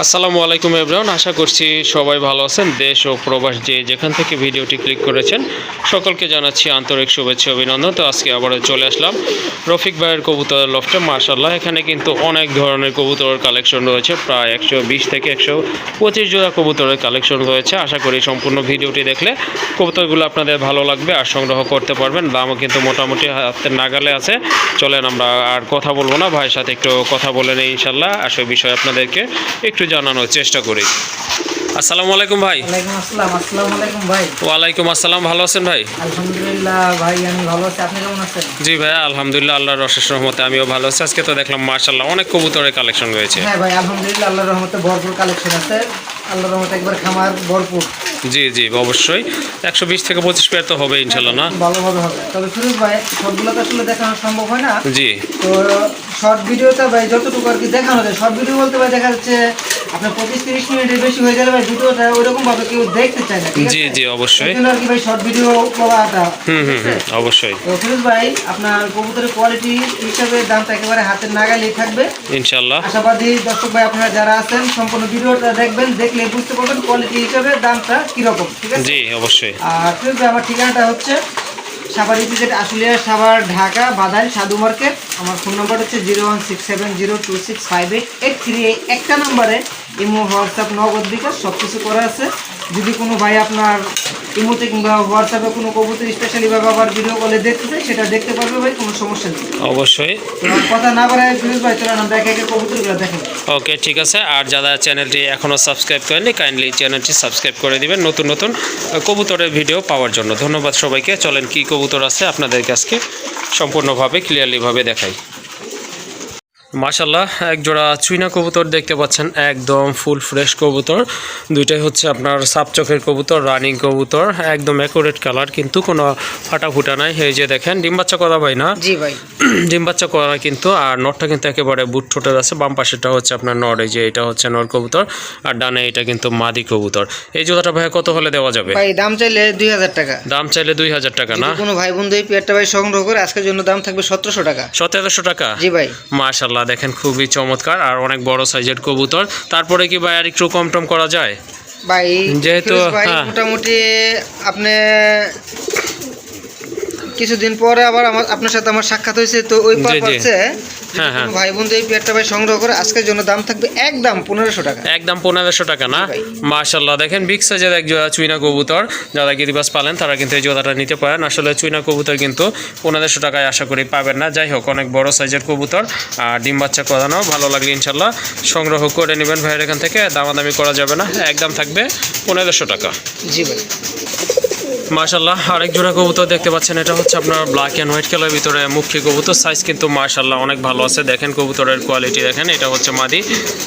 আসসালামু আলাইকুম এভরিওয়ান, আশা করছি সবাই ভালো আছেন। দেশ ও প্রবাস যে যেখান থেকে ভিডিওটি ক্লিক করেছেন সকলকে জানাচ্ছি আন্তরিক শুভেচ্ছা অভিনন্দন। তো আজকে আবারও চলে আসলাম রফিক ভাইয়ের কবুতরের লফটে। মাশাআল্লাহ, এখানে কিন্তু অনেক ধরনের কবুতরের কালেকশন রয়েছে, প্রায় 120 থেকে 125 জোড়া কবুতরের কালেকশন রয়েছে। আশা করি সম্পূর্ণ ভিডিওটি দেখলে কবুতরগুলো আপনাদের ভালো লাগবে আর সংগ্রহ করতে পারবেন। দামও কিন্তু মোটামুটি হাতের নাগালে আছে। চলেন আমরা আর কথা বলবো না, ভাইয়ের সাথে একটু কথা বলে নিই ইনশাল্লাহ। আসল বিষয় আপনাদেরকে একটু জানানোর চেষ্টা করি। আসসালামু আলাইকুম ভাই। ওয়ালাইকুম আসসালাম। আসসালামু আলাইকুম ভাই। ওয়ালাইকুম আসসালাম, ভালো আছেন ভাই? আলহামদুলিল্লাহ ভাই, আমি ভালো আছি। আপনি কেমন আছেন? জি ভাই, আলহামদুলিল্লাহ, আল্লাহর অশেষ রহমতে আমিও ভালো আছি। আজকে তো দেখলাম মাশাআল্লাহ অনেক কবুতরের কালেকশন রয়েছে। হ্যাঁ ভাই, আলহামদুলিল্লাহ, আল্লাহর রহমতে ভরপুর কালেকশন আছে। আল্লাহর রহমতে একবার খামার ভরপুর। জি জি, অবশ্যই 120 থেকে 25 পেয়ার তো হবে ইনশাল্লাহ না? ভালোভাবে হবে। তবে ফিরোজ ভাই, সবগুলো তো আসলে দেখানো সম্ভব হয় না। জি। তো শর্ট ভিডিওতে ভাই যতটুকু আর কি দেখানো যায়, শর্ট ভিডিও বলতে ভাই দেখা যাচ্ছে আপনার 25-30 মিনিটের বেশি হয়ে গেলে ভাই ভিডিওটা ওইরকম ভাবে কেউ দেখতে চায় না। জি জি, অবশ্যই। আর কি ভাই শর্ট ভিডিও করাটা। অবশ্যই। তো ফিরোজ ভাই, আপনার কবুতরের কোয়ালিটি হিসাবে দামটা একেবারে হাতের নাগালেই থাকবে ইনশাল্লাহ। আশাবাদী দর্শক ভাই, আপনারা যারা আছেন সম্পূর্ণ ভিডিওটা দেখবেন, দেখলে বুঝতে পারবেন কোয়ালিটি হিসাবে দামটা কিরকম। ঠিক আছে? জি অবশ্যই। আর ফিরোজ ভাই, আমার ঠিকানাটা হচ্ছে সাভার ইপিজেড, আশুলিয়া সাভার, ঢাকা বাদাইল সাধু মার্কেট। আমার ফোন নাম্বার হচ্ছে 01670265883। এই একটা নাম্বারে ইমো, হোয়াটসঅ্যাপ, নগদ বিকাশ সব কিছু করা আছে। যদি কোনো ভাই আপনার ইমোতে কিংবা হোয়াটসঅ্যাপে কোনো কবুতর স্পেশালিভাবে আবার ভিডিও কলে দেখতে চাই, সেটা দেখতে পারবে ভাই, কোনো সমস্যা নেই। অবশ্যই। কথা না বাড়ায় ফিরোজ ভাই, চলেন আমরা একে একে কবুতরগুলো দেখেন। ওকে, ঠিক আছে। আর যারা চ্যানেলটি এখনও সাবস্ক্রাইব করেননি, কাইন্ডলি চ্যানেলটি সাবস্ক্রাইব করে দিবেন নতুন নতুন কবুতরের ভিডিও পাওয়ার জন্য। ধন্যবাদ সবাইকে। চলেন কি কবুতর আছে আপনাদেরকে আজকে সম্পূর্ণভাবে ক্লিয়ারলিভাবে দেখাই। মাশাআল্লাহ, এক জোড়া চুইনা কবুতর দেখতে পাচ্ছেন, একদম ফুল ফ্রেশ কবুতর। দুইটাই হচ্ছে আপনার সাপ চোখের কবুতর, রানিং কবুতর, একদম অ্যাকুরেট কালার, কিন্তু কোনো ফাটা ফুটা নাই। এই যে দেখেন, ডিম বাচ্চা করা ভাই না? জি ভাই, ডিম বাচ্চা করা কিন্তু। আর নরটা কিন্তু একেবারে বুট ঠোঁটের আছে। বাম পাশেটা হচ্ছে আপনার নর, এই যে এটা হচ্ছে নর কবুতর, আর ডানে এটা কিন্তু মাদি কবুতর। এই জোড়াটা ভাই কত হলে দেওয়া যাবে? ভাই দাম চাইলে 2000 টাকা। দাম চাইলে 2000 টাকা না? কোনো ভাই বন্ধু এই পেয়ারটা ভাই সংগ্রহ করে আজকের জন্য দাম থাকবে 1700 টাকা। 1700 টাকা? জি ভাই। মাশাআল্লাহ, দেখেন খুবই চমৎকার আর অনেক বড় সাইজের কবুতর। তারপরে কি ভাই আর একটু কম টম করা যায়? ভাই যেহেতু মোটামুটি আপনি কিছুদিন পরে আবার আপনার সাথে আমার সাক্ষাৎ হয়েছে, তো ওই পারপাসে ভাই বন্ধু এই পেয়ারটা ভাই সংগ্রহ করে আজকের জন্য দাম থাকবে একদম 1500 টাকা। একদম 1500 টাকা না? মাশাআল্লাহ, দেখেন বিগ সাইজের এক জোড়া চুইনা কবুতর। যারা গিরিবাস পালেন তারা কিন্তু এই জোড়াটা নিতে পারেন। আসলে চুইনা কবুতর কিন্তু 1500 টাকায় আশা করি পাবেন না। যাই হোক, অনেক বড় সাইজের কবুতর আর ডিম বাচ্চা করানো। ভালো লাগলে ইনশাল্লাহ সংগ্রহ করে নেবেন ভাইয়ের এখান থেকে। দামাদামি করা যাবে না, একদম থাকবে 1500 টাকা। জি ভাই। মাশাআল্লাহ, আরেক জোড়া কবুতর দেখতে পাচ্ছেন, এটা হচ্ছে আপনার ব্ল্যাক অ্যান্ড হোয়াইট কালারের ভিতরে মুখী কবুতর। সাইজ কিন্তু মাশাআল্লাহ অনেক ভালো আছে। দেখেন কবুতরের কোয়ালিটি দেখেন। এটা হচ্ছে মাদি,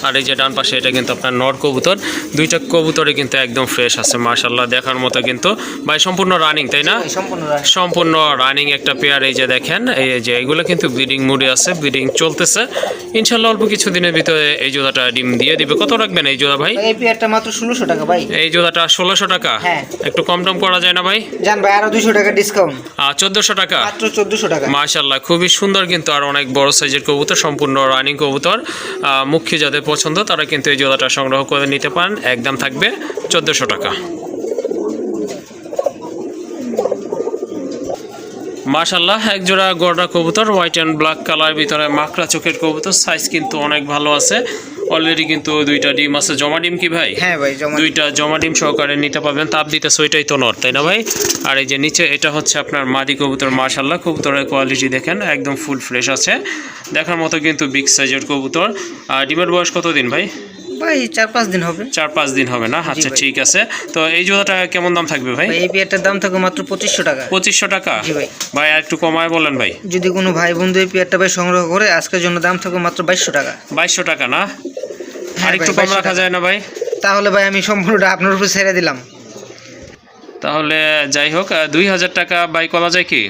আর এই যে ডান পাশে এটা কিন্তু আপনার নর কবুতর। দুইটা কবুতরে কিন্তু একদম ফ্রেশ আছে মাশাআল্লাহ, দেখার মতো কিন্তু। ভাই সম্পূর্ণ রানিং তাই না? সম্পূর্ণ রানিং একটা পেয়ার। এই যে দেখেন, এই যে এগুলো কিন্তু ব্রিডিং মুডে আছে, ব্রিডিং চলতেছে। ইনশাআল্লাহ অল্প কিছুদিনের ভিতরে এই জোড়াটা ডিম দিয়ে দিবে। কত রাখবেন এই জোড়া ভাই? এই পেয়ারটা মাত্র 1600 টাকা ভাই। এই জোড়াটা 1600 টাকা? হ্যাঁ। একটু কম টম করা যায় না ভাই? জান ভাই, আরো 200 টাকা ডিসকাউন্ট। 1400 টাকা? মাত্র 1400 টাকা। মাশাআল্লাহ, খুবই সুন্দর কিন্তু, আর অনেক বড় সাইজের কবুতর, সম্পূর্ণ রানিং কবুতর। মুখ্য যাদের পছন্দ তারা কিন্তু এই জোড়াটা সংগ্রহ করে নিতে পারেন। একদম থাকবে 1400 টাকা। মাশাআল্লাহ, এক জোড়া গড়া কবুতর, হোয়াইট অ্যান্ড ব্ল্যাক কালার ভিতরে মাকড়া চোখের কবুতর। সাইজ কিন্তু অনেক ভালো আছে। অলরেডি কিন্তু দুইটা ডিম আছে। জমা ডিম কি ভাই? হ্যাঁ ভাই, দুইটা জমা ডিম সহকারে নিতে পারবেন। তাপ দিতে ওইটাই তো নর তাই না ভাই? আর এই যে নিচে এটা হচ্ছে আপনার মাদি কবুতর। মাশাআল্লাহ, কবুতরের কোয়ালিটি দেখেন, একদম ফুল ফ্রেশ আছে, দেখার মতো কিন্তু বিগ সাইজের কবুতর। আর ডিমের বয়স কতদিন ভাই? ভাই 4-5 দিন হবে। 4-5 দিন হবে না? আচ্ছা ঠিক আছে। তো এই জোড়াটা কেমন দাম থাকবে ভাই? এই পেয়ারটার দাম থাকবে মাত্র 2500 টাকা। 2500 টাকা? জি ভাই। ভাই আর একটু কমায় বলেন ভাই। যদি কোনো ভাই বন্ধু এই পেয়ারটা ভাই সংগ্রহ করে আজকের জন্য দাম থাকবে মাত্র 2200 টাকা। 2200 টাকা না? আর একটু কম রাখা যায় না ভাই? তাহলে ভাই আমি সম্পূর্ণটা আপনার উপর ছেড়ে দিলাম। তাহলে যাই হোক, 2000 টাকা বাই করা যায় কি?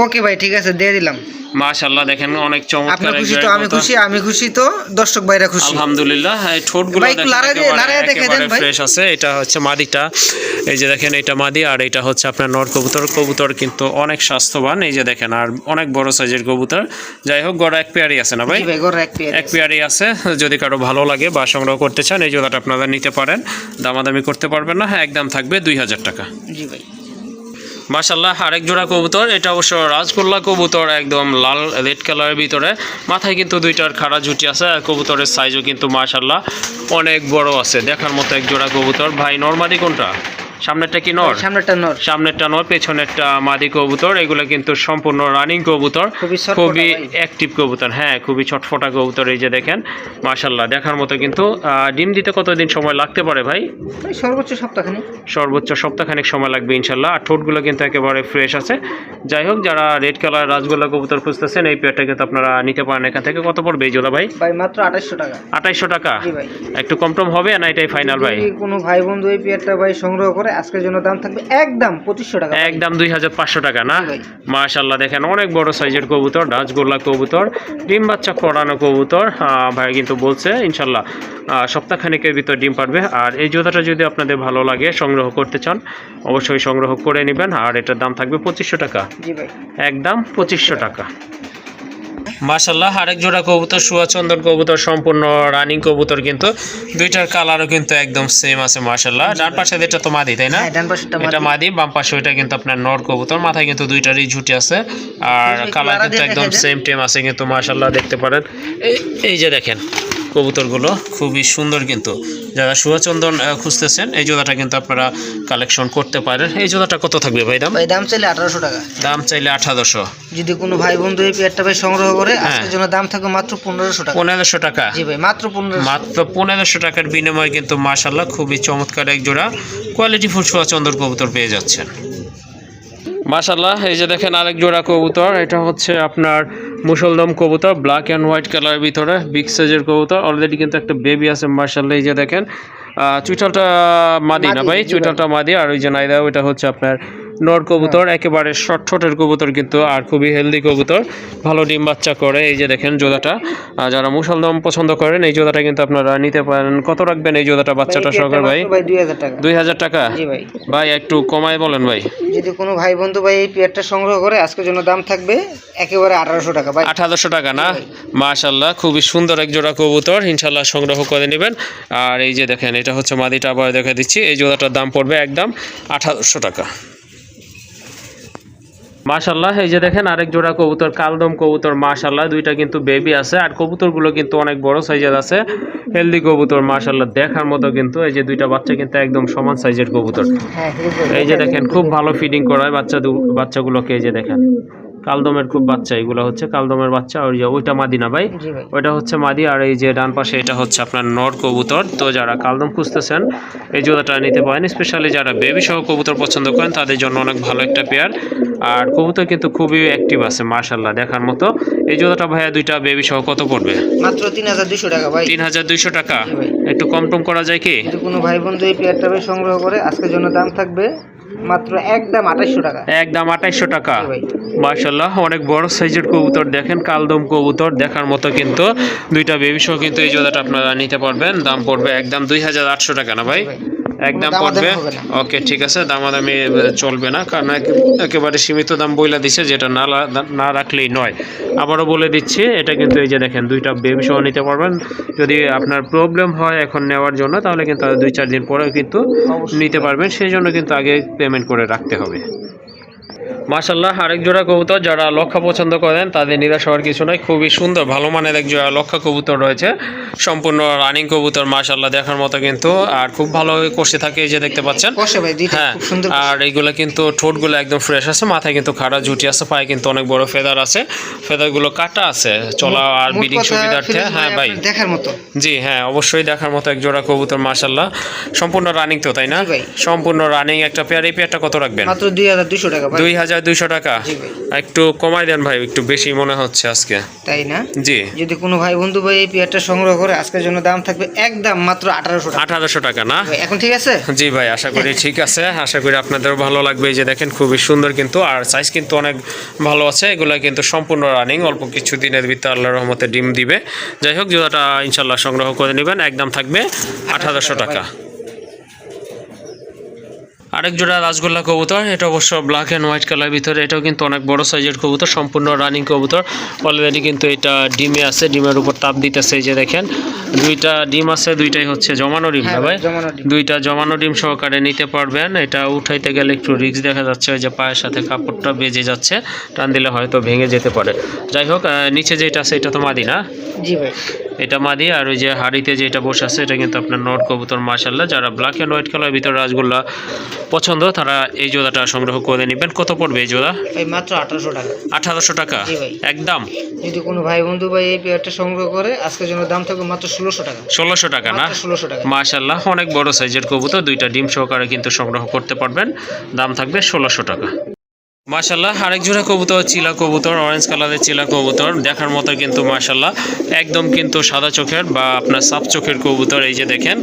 ওকে ভাই, ঠিক আছে, দিয়ে দিলাম। মাশাআল্লাহ দেখেন অনেক আপনি চমৎকার এক খুশি তো, জোড়া আমি কবুতর। খুশি, আমি খুশি তো, দর্শক ভাইরা খুশি। আলহামদুলিল্লাহ। এই ঠোঁটগুলো ভাই একটু লাড়ায় দেখে দেন ভাই। ফ্রেশ আছে। এটা হচ্ছে মাদিটা, এই যে দেখেন এটা মাদি, আর এটা হচ্ছে আপনার নর কবুতর। কবুতর কিন্তু অনেক স্বাস্থ্যবান, এই যে দেখেন, আর অনেক বড় সাইজের কবুতর। যাই হোক, গড়া এক পেয়ারই আছে না ভাই? জি ভাই, গড় এক পেয়ার। এক পেয়ারই আছে। যদি কারো ভালো লাগে বা সংগ্রহ করতে চান, এই জোড়াটা আপনারা নিতে পারেন। দামাদামি করতে পারবেন না, একদম থাকবে 2000 টাকা। জি ভাই। মাশাআল্লাহ, আরেক জোড়া কবুতর। এটা অবশ্য রাজগোল্লা কবুতর, একদম লাল রেড কালারের ভিতরে। মাথায় কিন্তু দুইটার খাড়া ঝুটি আছে, আর কবুতরের সাইজও কিন্তু মাশাআল্লাহ অনেক বড় আছে, দেখার মতো এক জোড়া কবুতর। ভাই নরমাদি কোনটা? সামনেরটা কি নর? সামনেরটা নর। সামনেরটা নর, পেছনেরটা মাদি কবুতর। এগুলো কিন্তু সম্পূর্ণ রানিং কবুতর, খুবই অ্যাক্টিভ কবুতর। হ্যাঁ, খুবই ছটফটা কবুতর। এই যে দেখেন মাশাআল্লাহ দেখার মতো কিন্তু। ডিম দিতে কতদিন সময় লাগতে পারে ভাই? সর্বোচ্চ সপ্তাহখানেক। সর্বোচ্চ সপ্তাহখানেক সময় লাগবে ইনশাল্লাহ। আর ঠোঁটগুলো কিন্তু একেবারে ফ্রেশ আছে। যাই হোক, যারা রেড কালার রাজগোল্লা কবুতর খুঁজতেছেন, এই পেয়ারটা কিন্তু আপনারা নিতে পারেন এখান থেকে। কত পড়বে এই জোড়া ভাই? ভাই মাত্র 2800 টাকা। 2800 টাকা? জি ভাই। একটু কম টম হবে না, এটাই ফাইনাল ভাই? যদি কোনো ভাই বন্ধু এই পেয়ারটা ভাই সংগ্রহ করে, আজকের জন্য দাম থাকবে একদম 2500 টাকা। একদম 2500 টাকা না? জি ভাই। মাশাআল্লাহ দেখেন অনেক বড় সাইজের কবুতর, রাজগোল্লা কবুতর, ডিম বাচ্চা করানো কবুতর। ভাই কিন্তু বলছে ইনশাল্লাহ সপ্তাহখানেকের ভিতর ডিম পারবে। আর এই জোড়াটা যদি আপনাদের ভালো লাগে, সংগ্রহ করতে চান, অবশ্যই সংগ্রহ করে নেবেন। আর এটার দাম থাকবে 2500 টাকা। জি ভাই। একদম 2500 টাকা। মাশাআল্লাহ, আরেক জোড়া কবুতর, সুয়াচন্দন কবুতর, সম্পূর্ণ রানিং কবুতর। কিন্তু দুইটার কালারও কিন্তু একদম সেম আছে মাশাআল্লাহ। ডান পাশে এটা তো মাদি, তাই না? হ্যাঁ, ডান পাশেরটা এটা মাদি, বাম পাশে ওইটা কিন্তু আপনার নর কবুতর। মাথায় কিন্তু দুইটারই ঝুটি আছে, আর কালার কিন্তু একদম সেম টেম আছে কিন্তু মাশাআল্লাহ দেখতে পারেন। এই যে দেখেন কবুতরগুলো খুবই সুন্দর কিন্তু। যারা সুয়াচন্দন খুঁজতেছেন, এই জোড়াটা কিন্তু আপনারা কালেকশন করতে পারেন। এই জোড়াটা কত থাকবে ভাই দাম? ভাই দাম চাইলে 1800 টাকা। দাম চাইলে 1800। যদি কোনো ভাই বন্ধু এই পেয়ারটা ভাই সংগ্রহ করে, আজকের জন্য দাম থাকবে মাত্র 1500 টাকা। 1500 টাকা? জি ভাই, মাত্র 1500। মাত্র 1500 টাকার বিনিময়ে কিন্তু মাশাআল্লাহ খুবই চমৎকার এক জোড়া কোয়ালিটি ফুল সুয়াচন্দন কবুতর পেয়ে যাচ্ছেন। মাশাআল্লাহ, এই যে দেখেন আরেক জোড়া কবুতর। এটা হচ্ছে আপনার মুসলদম কবুতর, ব্ল্যাক অ্যান্ড হোয়াইট কালারের ভিতরে, বিগ সাইজের কবুতর। অলরেডি কিন্তু একটা বেবি আছে মাশাআল্লাহ। এই যে দেখেন চুইটালটা মাদি না ভাই? চুইটালটা মাদি, আর ওই যে নাইদা ওইটা হচ্ছে আপনার নর কবুতর। একেবারে শর্ট ছোটের কবুতর কিন্তু, আর খুবই হেলদি কবুতর, ভালো ডিম বাচ্চা করে। এই যে দেখেন জোড়াটা, যারা মুসলদম পছন্দ করেন, এই জোড়াটা কিন্তু আপনারা নিতে পারেন। কত রাখবেন এই জোড়াটা বাচ্চাটা সহকারে ভাই? ভাই 2000 টাকা। 2000 টাকা? জি ভাই। ভাই একটু কমায় বলেন ভাই। যদি কোনো ভাই বন্ধু ভাই এই পেয়ারটা সংগ্রহ করে, আজকের জন্য দাম থাকবে একেবারে 1800 টাকা ভাই। 1800 টাকা না? মাশাআল্লাহ খুবই সুন্দর এক জোড়া কবুতর, ইনশাআল্লাহ সংগ্রহ করে নেবেন। আর এই যে দেখেন এটা হচ্ছে মাদিটা, আবার দেখা দিচ্ছি। এই জোড়াটার দাম পড়বে একদম 1800 টাকা। মাশাআল্লাহ, এই যে দেখেন আরেক জোড়া কবুতর, কালদম কবুতর। মাশাআল্লাহ দুইটা কিন্তু বেবি আছে, আর কবুতরগুলো কিন্তু অনেক বড় সাইজের আছে, হেলদি কবুতর মাশাআল্লাহ দেখার মতো কিন্তু। এই যে দুইটা বাচ্চা কিন্তু একদম সমান সাইজের কবুতর। এই যে দেখেন খুব ভালো ফিডিং করায় বাচ্চাগুলোকে। এই যে দেখেন কালদমের খুব বাচ্চা, এগুলো হচ্ছে কালদমের বাচ্চা। ওই যে ওইটা মাদি না ভাই? ওইটা হচ্ছে মাদি, আর এই যে ডান পাশে এটা হচ্ছে আপনার নর কবুতর। তো যারা কালদম খুঁজতেছেন, এই জোড়াটা নিতে পারেন। স্পেশালি যারা বেবি সহ কবুতর পছন্দ করেন, তাদের জন্য অনেক ভালো একটা পেয়ার। আর কবুতর কিন্তু খুবই অ্যাক্টিভ আছে মাশাআল্লাহ দেখার মতো। এই জোড়াটা ভাইয়া দুইটা বেবি সহ কত পড়বে? মাত্র 3200 টাকা ভাই। 3200 টাকা? একটু কম টম করা যায় কি? যদি কোনো ভাই বন্ধু এই পেয়ারটা ভাই সংগ্রহ করে, আজকের জন্য দাম থাকবে মাত্র একদম 2800 টাকা। একদম 2800 টাকা? মাশাআল্লাহ অনেক বড় সাইজের কবুতর, দেখেন কালদম কবুতর দেখার মতো কিন্তু। দুইটা বেবি সহ কিন্তু এই জোড়াটা আপনারা নিতে পারবেন। দাম পড়বে একদম 2800 টাকা না ভাই? একদম পড়বে। ওকে ঠিক আছে, দামাদামি চলবে না, কারণ একেবারে সীমিত দাম বইলা দিচ্ছে, যেটা না রাখলেই নয়। আবারও বলে দিচ্ছি, এটা কিন্তু এই যে দেখেন দুইটা বেবি সহ নিতে পারবেন। যদি আপনার প্রবলেম হয় এখন নেওয়ার জন্য, তাহলে কিন্তু 2-4 দিন পরেও কিন্তু নিতে পারবেন। সেই জন্য কিন্তু আগে পেমেন্ট করে রাখতে হবে। মাশাআল্লাহ, আরেক জোড়া কবুতর। যারা লক্ষা পছন্দ করেন, তাদের নিরাশ হওয়ার কিছু নয়। খুবই সুন্দর ভালো মানের এক জোড়া লক্ষা কবুতর রয়েছে, সম্পূর্ণ রানিং কবুতর মাশাআল্লাহ দেখার মতো কিন্তু। আর খুব ভালো কষে থাকে, এই যে দেখতে পাচ্ছেন। হ্যাঁ, আর এইগুলো কিন্তু ঠোঁটগুলো একদম ফ্রেশ আছে, মাথায় কিন্তু খাড়া ঝুটি আছে, পায়ে কিন্তু অনেক বড় ফেদার আছে, ফেদারগুলো কাটা আছে চলা আর ব্রিডিং সুবিধার্থে। হ্যাঁ ভাই দেখার মতো। জি হ্যাঁ, অবশ্যই দেখার মতো এক জোড়া কবুতর মাশাআল্লাহ। সম্পূর্ণ রানিং তো, তাই না? সম্পূর্ণ রানিং একটা পেয়ার। এই পেয়ারটা কত রাখবেন? মাত্র 2200 টাকা ভাই। 2000 2200 টাকা। জি ভাই। একটু কমাই দেন ভাই, একটু বেশি মনে হচ্ছে আজকে। তাই না? জি। যদি কোনো ভাই বন্ধু ভাই এই পেয়ারটা সংগ্রহ করে আজকের জন্য দাম থাকবে একদম মাত্র 1800 টাকা। 1800 টাকা না? ভাই এখন ঠিক আছে? জি ভাই, আশা করি ঠিক আছে। আশা করি আপনাদেরও ভালো লাগবে। এই যে দেখেন খুবই সুন্দর কিন্তু, আর সাইজ কিন্তু অনেক ভালো আছে। এগুলো কিন্তু সম্পূর্ণ রানিং, অল্প কিছু দিনের ভিতরে আল্লাহর রহমতে ডিম দিবে। যাই হোক, জোড়াটা ইনশাল্লাহ সংগ্রহ করে নেবেন, একদম থাকবে 1800 টাকা। আরেক জোড়া রাসগোল্লা কবুতর, এটা অবশ্য ব্ল্যাক অ্যান্ড হোয়াইট কালার ভিতরে। এটাও কিন্তু অনেক বড় সাইজের কবুতর, সম্পূর্ণ রানিং কবুতর। অলরেডি কিন্তু এটা ডিমে আছে, ডিমের উপর তাপ দিতেছে। এই যে দেখেন দুইটা ডিম আছে, দুইটাই হচ্ছে জমানো ডিম না ভাই? দুইটা জমানো ডিম সহকারে নিতে পারবেন। এটা উঠাইতে গেলে একটু রিস্ক দেখা যাচ্ছে, ওই যে পায়ের সাথে কাপড়টা বেজে যাচ্ছে, টান দিলে হয়তো ভেঙে যেতে পারে। যাই হোক, নিচে যেটা আছে এটা তো মাদি না? জি ভাই। এটা মাদি। আর ওই যে হাড়িতে যেটা বসে আছে এটা কিন্তু আপনার নর কবুতর। মাশাআল্লাহ, যারা ব্ল্যাক অ্যান্ড হোয়াইট কালার ভিতরে রাসগোল্লা পছন্দ তারা এই জোড়াটা সংগ্রহ করে নেবেন। কত পড়বে এই জোড়া? ভাই মাত্র 1800 টাকা। 1800 টাকা জি ভাই। একদম। যদি কোনো ভাই বন্ধু ভাই এই পেয়ারটা সংগ্রহ করে আজকের জন্য দাম থাকবে মাত্র 1600 টাকা। 1600 টাকা না? 1600 টাকা। মাশাআল্লাহ, অনেক বড় সাইজের কবুতর, দুইটা ডিম সহকারে কিন্তু সংগ্রহ করতে পারবেন। দাম থাকবে 1600 টাকা। মাশাআল্লাহ, আরেক জোড়া কবুতর চিলা কবুতর, অরেঞ্জ কালারের চিলা কবুতর, দেখার মতো কিন্তু মাশাআল্লাহ একদম কিন্তু সাদা চোখের বা আপনার সাপ চোখের কবুতর। এই যে দেখেন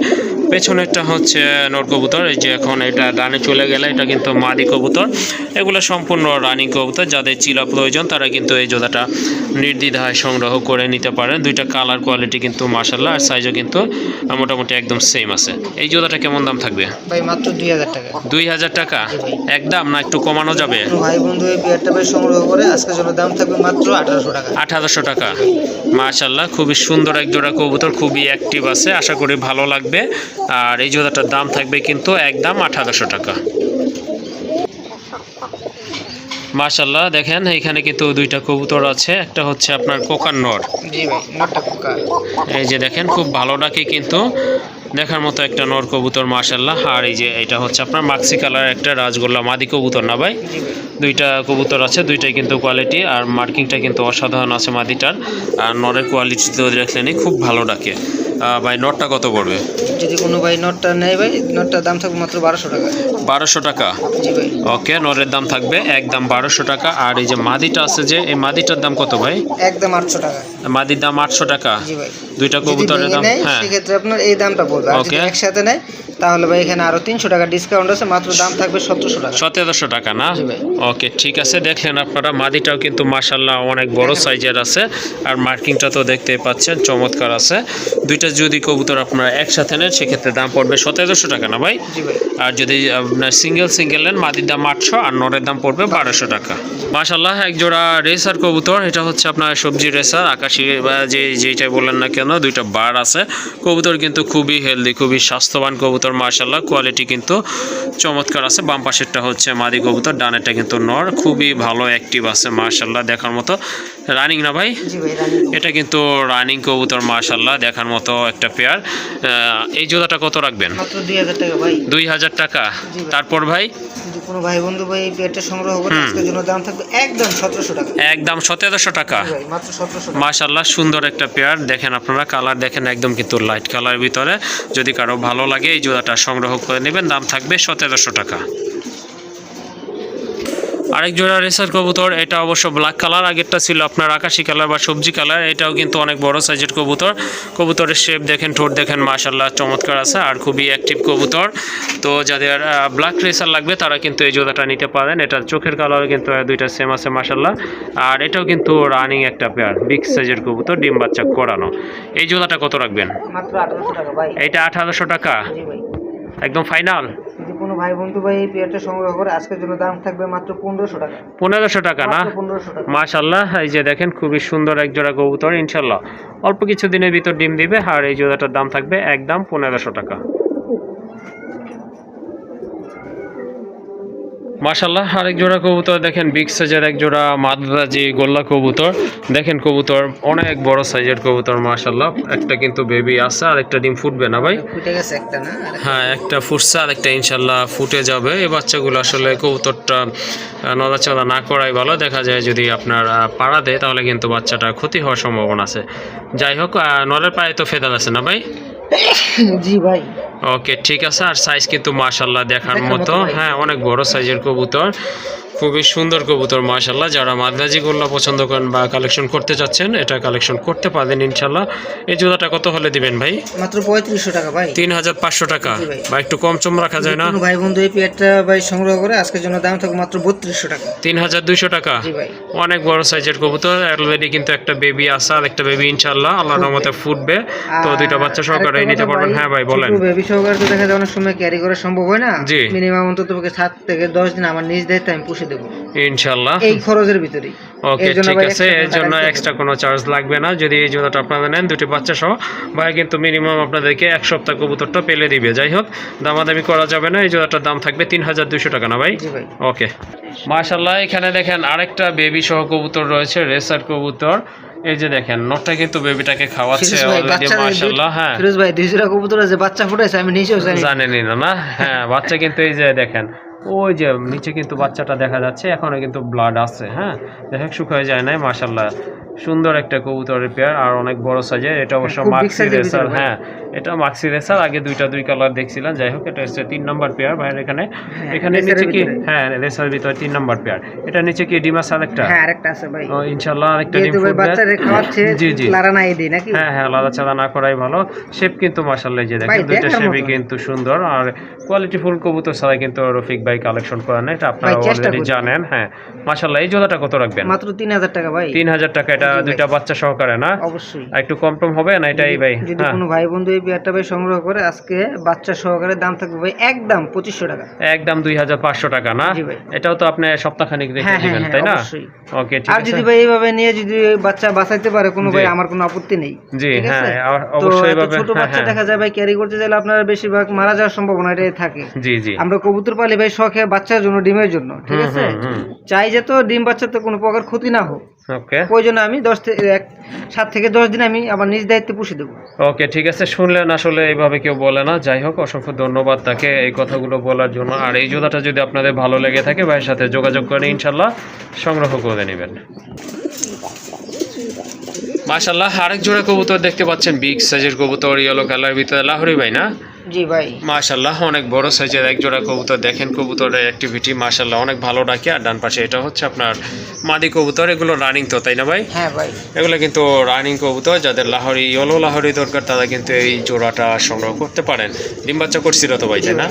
পেছনেরটা হচ্ছে নর কবুতর, এই যে এখন এটা ডানে চলে গেলে এটা কিন্তু মাদি কবুতর। এগুলো সম্পূর্ণ রানিং কবুতর। যাদের চিলা প্রয়োজন তারা কিন্তু এই জোড়াটা নির্দ্বিধায় সংগ্রহ করে নিতে পারেন। দুইটা কালার কোয়ালিটি কিন্তু মাশাআল্লাহ, আর সাইজও কিন্তু মোটামুটি একদম সেম আছে। এই জোড়াটা কেমন দাম থাকবে? ভাই মাত্র 2000 টাকা। 2000 টাকা একদম, না একটু কমানো যাবে? ভাই বন্ধু এই পেয়ারটা ভাই সংগ্রহ করে আজকের জন্য দাম থাকবে মাত্র 1800 টাকা। 1800 টাকা। মাশাআল্লাহ, খুবই সুন্দর এক জোড়া কবুতর, খুবই অ্যাক্টিভ আছে, আশা করি ভালো লাগবে। আর এই জোড়াটার দাম থাকবে কিন্তু একদম 1800 টাকা। মাশাআল্লাহ, দেখেন এখানে কিন্তু দুইটা কবুতর আছে, একটা হচ্ছে আপনার কোকার নর। জি ভাই, নরটা কোকা। এই যে দেখেন খুব ভালো ডাকে কিন্তু, দেখার মতো একটা নর কবুতর মাশাআল্লাহ। আর এই যে এটা হচ্ছে আপনার মাক্সি কালার একটা রাসগোল্লা মাদি কবুতর না ভাই? দুইটা কবুতর আছে, দুইটাই কিন্তু কোয়ালিটি, আর মার্কিংটা কিন্তু অসাধারণ আছে মাদিটার। আর নরের কোয়ালিটি তো দেখলেনই, খুব ভালো ডাকে। ভাই নটটা কত পড়বে? যদি কোনো ভাই নটটা নেয় ভাই, নটটার দাম থাকবে মাত্র 1200 টাকা। 1200 টাকা? জি ভাই। ওকে, নরের দাম থাকবে একদম 1200 টাকা। আর এই যে মাদিটা আছে, যে এই মাদিটার দাম কত ভাই? একদম 800 টাকা। মাদির দাম 800 টাকা? জি ভাই। দুইটা কবুতরের দাম, হ্যাঁ, সেক্ষেত্রে আপনার এই দামটা পড়বে। আর যদি একসাথে নেয় তাহলে ভাই এখানে আরো 300 টাকা ডিসকাউন্ট আছে, মাত্র দাম থাকবে 1700 টাকা। 1700 টাকা না? ওকে, ঠিক আছে। দেখলেন আপনারা, মাদিটাও কিন্তু মাশাআল্লাহ অনেক বড় সাইজের আছে, আর মার্কিংটা তো দেখতেই পাচ্ছেন চমৎকার আছে। দুইটা যদি কবুতর আপনারা একসাথে নেন সেক্ষেত্রে দাম পড়বে 1700 টাকা না ভাই? জি ভাই। আর যদি আপনার সিঙ্গেল নেন, মাদির দাম 800 আর নরের দাম পড়বে 1200 টাকা। মাশাআল্লাহ, এক জোড়া রেসার কবুতর, এটা হচ্ছে আপনার সবজি রেসার, আকাশি বা যেইটাই বলেন না কেন, দুইটা বার আছে। কবুতর কিন্তু খুবই হেলদি, খুবই স্বাস্থ্যবান কবুতর মাশাআল্লাহ, কোয়ালিটি কিন্তু চমৎকার আছে। বাম পাশেরটা হচ্ছে মাদি কবুতর, ডানেরটা কিন্তু নর, খুবই ভালো অ্যাক্টিভ আছে মাশাআল্লাহ, দেখার মতো। রানিং না ভাই? জি ভাই, রানিং। এটা কিন্তু রানিং কবুতর মাশাআল্লাহ, দেখার মতো একটা পেয়ার। এই জোড়াটা কত রাখবেন? মাত্র 2000 টাকা ভাই। 2000 টাকা। তারপর ভাই যদি কোনো ভাই বন্ধু ভাই এই পেয়ারটা সংগ্রহ করে আজকের জন্য দাম থাকবে একদম 1700 টাকা। একদম 1700 টাকা। জি ভাই, মাত্র 1700 টাকা। মাশাআল্লাহ, সুন্দর একটা পেয়ার। দেখেন আপনারা, কালার দেখেন একদম কিন্তু লাইট কালার ভিতরে। যদি কারো ভালো লাগে এই জোড়াটা সংগ্রহ করে নেবেন, দাম থাকবে 1700 টাকা। আরেক জোড়া রেসার কবুতর, এটা অবশ্য ব্ল্যাক কালার, আগেরটা ছিল আপনার আকাশি কালার বা সবজি কালার। এটাও কিন্তু অনেক বড় সাইজের কবুতর। কবুতরের শেপ দেখেন, ঠোঁট দেখেন, মাশাআল্লাহ চমৎকার আছে, আর খুবই অ্যাক্টিভ কবুতর। তো যাদের ব্ল্যাক রেসার লাগবে তারা কিন্তু এই জোড়াটা নিতে পারেন। এটার চোখের কালার কিন্তু দুইটা সেম আছে মাশাআল্লাহ। আর এটাও কিন্তু রানিং একটা পেয়ার, বিগ সাইজের কবুতর, ডিম বাচ্চা করানো। এই জোড়াটা কত রাখবেন? মাত্র 1800 টাকা ভাই। এটা 1800 টাকা জি ভাই। একদম ফাইনাল? যদি কোনো ভাই বন্ধু ভাই এই পেয়ারটা সংগ্রহ করে আজকের জন্য দাম থাকবে মাত্র 1500 টাকা। 1500 টাকা না? 1500 টাকা। মাশাআল্লাহ, এই যে দেখেন খুবই সুন্দর এক জোড়া কবুতর, ইনশাআল্লাহ অল্প কিছু দিনের ভিতর ডিম দিবে। আর এই জোড়াটার দাম থাকবে একদম 1500 টাকা। মাশাআল্লাহ, আরেক জোড়া কবুতর দেখেন, বিগ সাইজের এক জোড়া মাদ্রাজি গোল্লা কবুতর। দেখেন কবুতর অনেক বড় সাইজের কবুতর মাশাআল্লাহ। একটা কিন্তু বেবি আছে, আর একটা ডিম ফুটবে না ভাই? ফুটে গেছে একটা না? হ্যাঁ, একটা ফুটছে, আর একটা ইনশাআল্লাহ ফুটে যাবে। এই বাচ্চাগুলো আসলে কবুতরটা নড়াচড়া না করাই ভালো। দেখা যায় যদি আপনার পাড়া দেয় তাহলে কিন্তু বাচ্চাটা ক্ষতি হওয়ার সম্ভাবনা আছে। যাই হোক, নরের পায়ে তো ফেদার আছে না ভাই? জি ভাই। ওকে, ঠিক আছে। আর সাইজ কিন্তু মাশাআল্লাহ দেখার মতো, হ্যাঁ অনেক বড় সাইজের কবুতর। খুবই সুন্দর কবুতর মাশাআল্লাহ। যারা মাদ্রাজি গোল্লা পছন্দ করেন বা কালেকশন করতে চাচ্ছেন এটা কালেকশন করতে পারেন ইনশাআল্লাহ। এই জোড়াটা কত হলে দিবেন ভাই? মাত্র 3500 টাকা ভাই। 3500 টাকা। জি ভাই। বা একটু কম চম রাখা যায় না? কোনো ভাই বন্ধু এই পেয়ারটা ভাই সংগ্রহ করে আজকের জন্য দাম থাকবে মাত্র 3200 টাকা। 3200 টাকা। জি ভাই। অনেক বড় সাইজের কবুতর, অলরেডি কিন্তু একটা বেবি আছে আর একটা বেবি ইনশাআল্লাহ আল্লাহর রহমতে ফুটবে। তো দুইটা বাচ্চা সহকারে নিতে পারবেন। হ্যাঁ ভাই বলেন। ছোট বেবি সহকারে তো দেখা যায় অনেক সময় ক্যারি করা সম্ভব হয় না। জি। মিনিমাম অন্তত 7 থেকে 10 দিন আমার নিজ দায়িত্বে আমি পুষে দেব ইনশাআল্লাহ। এই খরচের ভিতরেই। ওকে ঠিক আছে, এর জন্য এক্সট্রা কোনো চার্জ লাগবে না। যদি এই জোড়াটা আপনারা নেন দুটি বাচ্চা সহ, ভাই কিন্তু মিনিমাম আপনাদেরকে 1 সপ্তাহ কবুতরটা পেলে দিবে। যাই হোক, দামাদামি করা যাবে না। এই জোড়াটার দাম থাকবে 3200 টাকা না ভাই? জি ভাই। ওকে মাশাআল্লাহ। এখানে দেখেন আরেকটা বেবি সহ কবুতর রয়েছে, রেসার কবুতর। এই যে দেখেন নটটা কিন্তু বেবিটাকে খাওয়াচ্ছে অলরেডি মাশাআল্লাহ। হ্যাঁ ফিরোজ ভাই, দুই জোড়া কবুতর আছে, বাচ্চা ফুটাইছে আমি নিজেও জানি। জানেনই না? না হ্যাঁ, বাচ্চা কিন্তু এই যে দেখেন ওই যে নিচে কিন্তু বাচ্চাটা দেখা যাচ্ছে, এখনো কিন্তু ব্লাড আছে। হ্যাঁ দেখেন শুকিয়ে যায় নাই মাশাআল্লাহ। সুন্দর একটা কবুতরের পেয়ার আর অনেক বড় সাইজের। এটা অবশ্য মাক্সি রেসার। হ্যাঁ এটা মাক্সি রেসার। আগে দুই কালার দেখছিলাম। যাই হোক, এটা হচ্ছে 3 নাম্বার পেয়ার ভাইয়ের এখানে। এখানে নিচে কি? হ্যাঁ রেসার ভিতরে 3 নাম্বার পেয়ার। এটা নিচে কি ডিমাস আরেকটা? হ্যাঁ আরেকটা আছে ভাই। ও ইনশাআল্লাহ আরেকটা ডিম ফুটবে। ফুটবে। বাচ্চারে খাওয়াচ্ছে, জি জি লারা নাই দেই নাকি? হ্যাঁ হ্যাঁ, লাদা চাদা না করাই ভালো। শেপ কিন্তু মাশাআল্লাহ যে দেখেন দুইটা শেপই কিন্তু সুন্দর আর কোয়ালিটি ফুল কবুতর ছাড়া কিন্তু রফিক ভাই কালেকশন করেন না, এটা আপনারা অলরেডি জানেন। হ্যাঁ মাশাআল্লাহ। এই জোড়াটা কত রাখবেন? মাত্র 3000 টাকা ভাই। 3000 টাকা। এটা দুইটা বাচ্চা সহকারে না? অবশ্যই। একটু কম টম হবে না এটাই ভাই? যদি কোনো ভাই বন্ধু এই পেয়ারটা ভাই সংগ্রহ করে আজকে বাচ্চা সহকারে দাম থাকবে ভাই একদম 2500 টাকা। একদম 2500 টাকা না? জি ভাই। এটাও তো আপনি সপ্তাহখানিক রেখে দিবেন তাই না? ওকে ঠিক আছে। আর যদি ভাই এইভাবে নিয়ে যদি বাচ্চা বাঁচাইতে পারে কোনো ভাই, আমার কোনো আপত্তি নেই। জি হ্যাঁ তো অবশ্যই এত ভাবে। ছোট বাচ্চা দেখা যায় ভাই ক্যারি করতে চাইলে আপনার বেশিরভাগ মারা যাওয়ার সম্ভাবনা এটাই থাকে। জি জি। আমরা কবুতর পালি ভাই শখে, বাচ্চার জন্য, ডিমের জন্য, ঠিক আছে? চাই যে তো ডিম বাচ্চাতে কোনো প্রকার ক্ষতি না হোক। ওকে ওই জন্য আমি 7 থেকে 10 দিন আমি আমার নিজ দায়িত্বে পুষে দেবো। ওকে ঠিক আছে। শুনলেন আসলে এইভাবে কেউ বলে না। যাই হোক, অসংখ্য ধন্যবাদ তাকে এই কথাগুলো বলার জন্য। আর এই জোড়াটা যদি আপনাদের ভালো লেগে থাকে ভাইয়ের সাথে যোগাযোগ করে ইনশাল্লাহ সংগ্রহ করে নেবেন। মাশাআল্লাহ। আরেক জোড়া কবুতর দেখতে পাচ্ছেন, বিগ সাইজের কবুতর, ইয়েলো কালার ভিতরে, লাহোরি ভাই না? জি ভাই। মাশাআল্লাহ অনেক বড় সাইজের এক জোড়া কবুতর। দেখেন কবুতরের অ্যাক্টিভিটি মাশাআল্লাহ অনেক ভালো ডাকে। আর ডান পাশে এটা হচ্ছে আপনার মাদি কবুতর। এগুলো রানিং তো তাই না ভাই? হ্যাঁ ভাই। এগুলো কিন্তু রানিং কবুতর। যাদের লাহোরি, ইয়েলো লাহোরি দরকার তারা কিন্তু এই জোড়াটা সংগ্রহ করতে পারেন। ডিম বাচ্চা করছিল তো ভাই তাই না?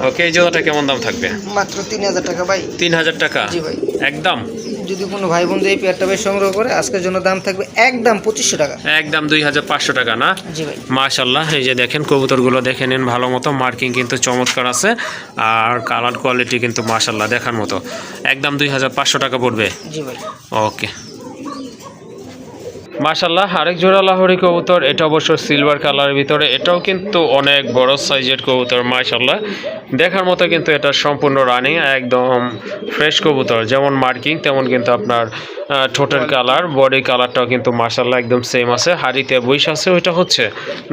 ওকে এই জোড়াটা কেমন দাম থাকবে? মাত্র 3000 টাকা ভাই। 3000 টাকা? জি ভাই। একদম। যদি কোনো ভাই বন্ধু এই পেয়ারটা ভাই সংগ্রহ করে আজকের জন্য দাম থাকবে একদম 2500 টাকা। একদম 2500 টাকা না? জি ভাই। মাশাআল্লাহ। এই যে দেখেন কবুতরগুলো দেখে নিন ভালো মতো, মার্কিং কিন্তু চমৎকার আছে আর কালার কোয়ালিটি কিন্তু মাশাআল্লাহ দেখার মতো। একদম 2500 টাকা পড়বে? জি ভাই। ওকে মাশাআল্লাহ। আরেক জোড়া লাহোরি কবুতর। এটা অবশ্য সিলভার কালারের ভিতরে। এটাও কিন্তু অনেক বড় সাইজের কবুতর মাশাআল্লাহ দেখার মতো। কিন্তু এটা সম্পূর্ণ রানিং, একদম ফ্রেশ কবুতর। যেমন মার্কিং তেমন কিন্তু আপনার ঠোঁটের কালার, বডি কালারটাও কিন্তু মাশাআল্লাহ একদম সেম আছে। হাড়িতে বইস আছে, ওইটা হচ্ছে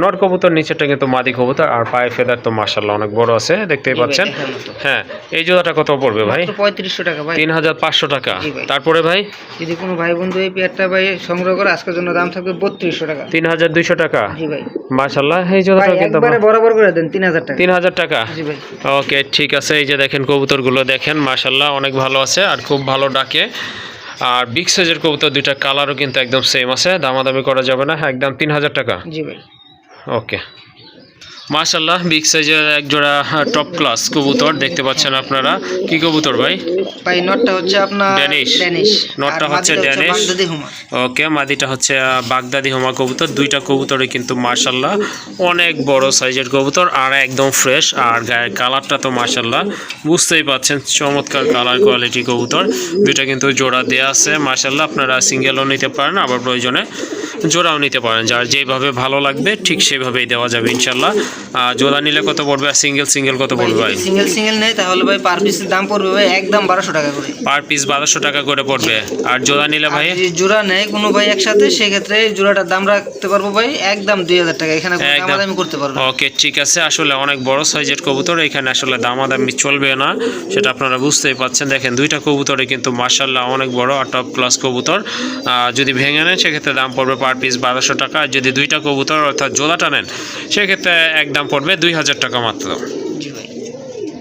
নট কবুতর, নিচেটা কিন্তু মাদি কবুতর। আর পায়ে ফেদার তো মাশাআল্লাহ অনেক বড় আছে, দেখতেই পাচ্ছেন। হ্যাঁ এই জোড়াটা কত পড়বে ভাই? 3500 টাকা ভাই। 3500 টাকা। তারপরে ভাই যদি কোনো ভাই বন্ধু এই পেয়ারটা ভাই সংগ্রহ করে আজকের জন্য দাম থাকবে 3200 টাকা। 3200 টাকা? জি ভাই। মাশাআল্লাহ। এই জোড়াটা কিন্তু একবারে বরাবর করে দেন 3000 টাকা। 3000 টাকা? জি ভাই। ওকে ঠিক আছে। এই যে দেখেন কবুতরগুলো দেখেন মাশাআল্লাহ অনেক ভালো আছে আর খুব ভালো ডাকে। আর বিগ সাইজের কবুতর, দুইটা কালারও কিন্তু একদম সেম আছে, দামাদামি করা যাবে না। একদম 3000 টাকা? জি ভাই। ওকে মাশাআল্লাহ। বিগ সাইজের এক জোড়া টপ ক্লাস কবুতর দেখতে পাচ্ছেন আপনারা। কি কবুতর ভাই? ভাই নটটা হচ্ছে আপনার ড্যানিশ। নটটা হচ্ছে ড্যানিশ। ওকে মাদিটা হচ্ছে বাগদাদি হোমা কবুতর। দুইটা কবুতরে কিন্তু মাশাআল্লাহ অনেক বড় সাইজের কবুতর আর একদম ফ্রেশ। আর গায়ের কালারটা তো মাশাআল্লাহ বুঝতেই পাচ্ছেন, চমৎকার কালার কোয়ালিটি কবুতর। দুইটা কিন্তু জোড়া দেয়া আছে মাশাআল্লাহ। আপনারা সিঙ্গেলও নিতে পারেন, আবার প্রয়োজনে জোড়াও নিতে পারেন। যার যেভাবে ভালো লাগবে ঠিক সেভাবেই দেওয়া যাবে ইনশাআল্লাহ। জোড়া নিলে কত পড়বে আর সিঙ্গেল কত পড়বে ভাই? সিঙ্গেল নেই তাহলে ভাই পার পিসের দাম পড়বে ভাই একদম 1200 টাকা করে। পার পিস 1200 টাকা করে পড়বে। আর জোড়া নিলে ভাই? যদি জোড়া নেয় কোনো ভাই একসাথে, সেক্ষেত্রে জোড়াটার দাম রাখতে পারবো ভাই একদম 2000 টাকা। এখানে দামাদামি করতে পারবো। ওকে ঠিক আছে। আসলে অনেক বড় সাইজের কবুতর, এখানে আসলে দামাদামি চলবে না, সেটা আপনারা বুঝতেই পাচ্ছেন। দেখেন দুইটা কবুতরে কিন্তু মাশাআল্লাহ অনেক বড় আর টপ ক্লাস কবুতর। যদি ভেঙে নেন সেক্ষেত্রে দাম পড়বে পার পিস 1200 টাকা। আর যদি দুইটা কবুতর অর্থাৎ জোড়াটা নেন সেক্ষেত্রে একদম পড়বে 2000 টাকা মাত্র।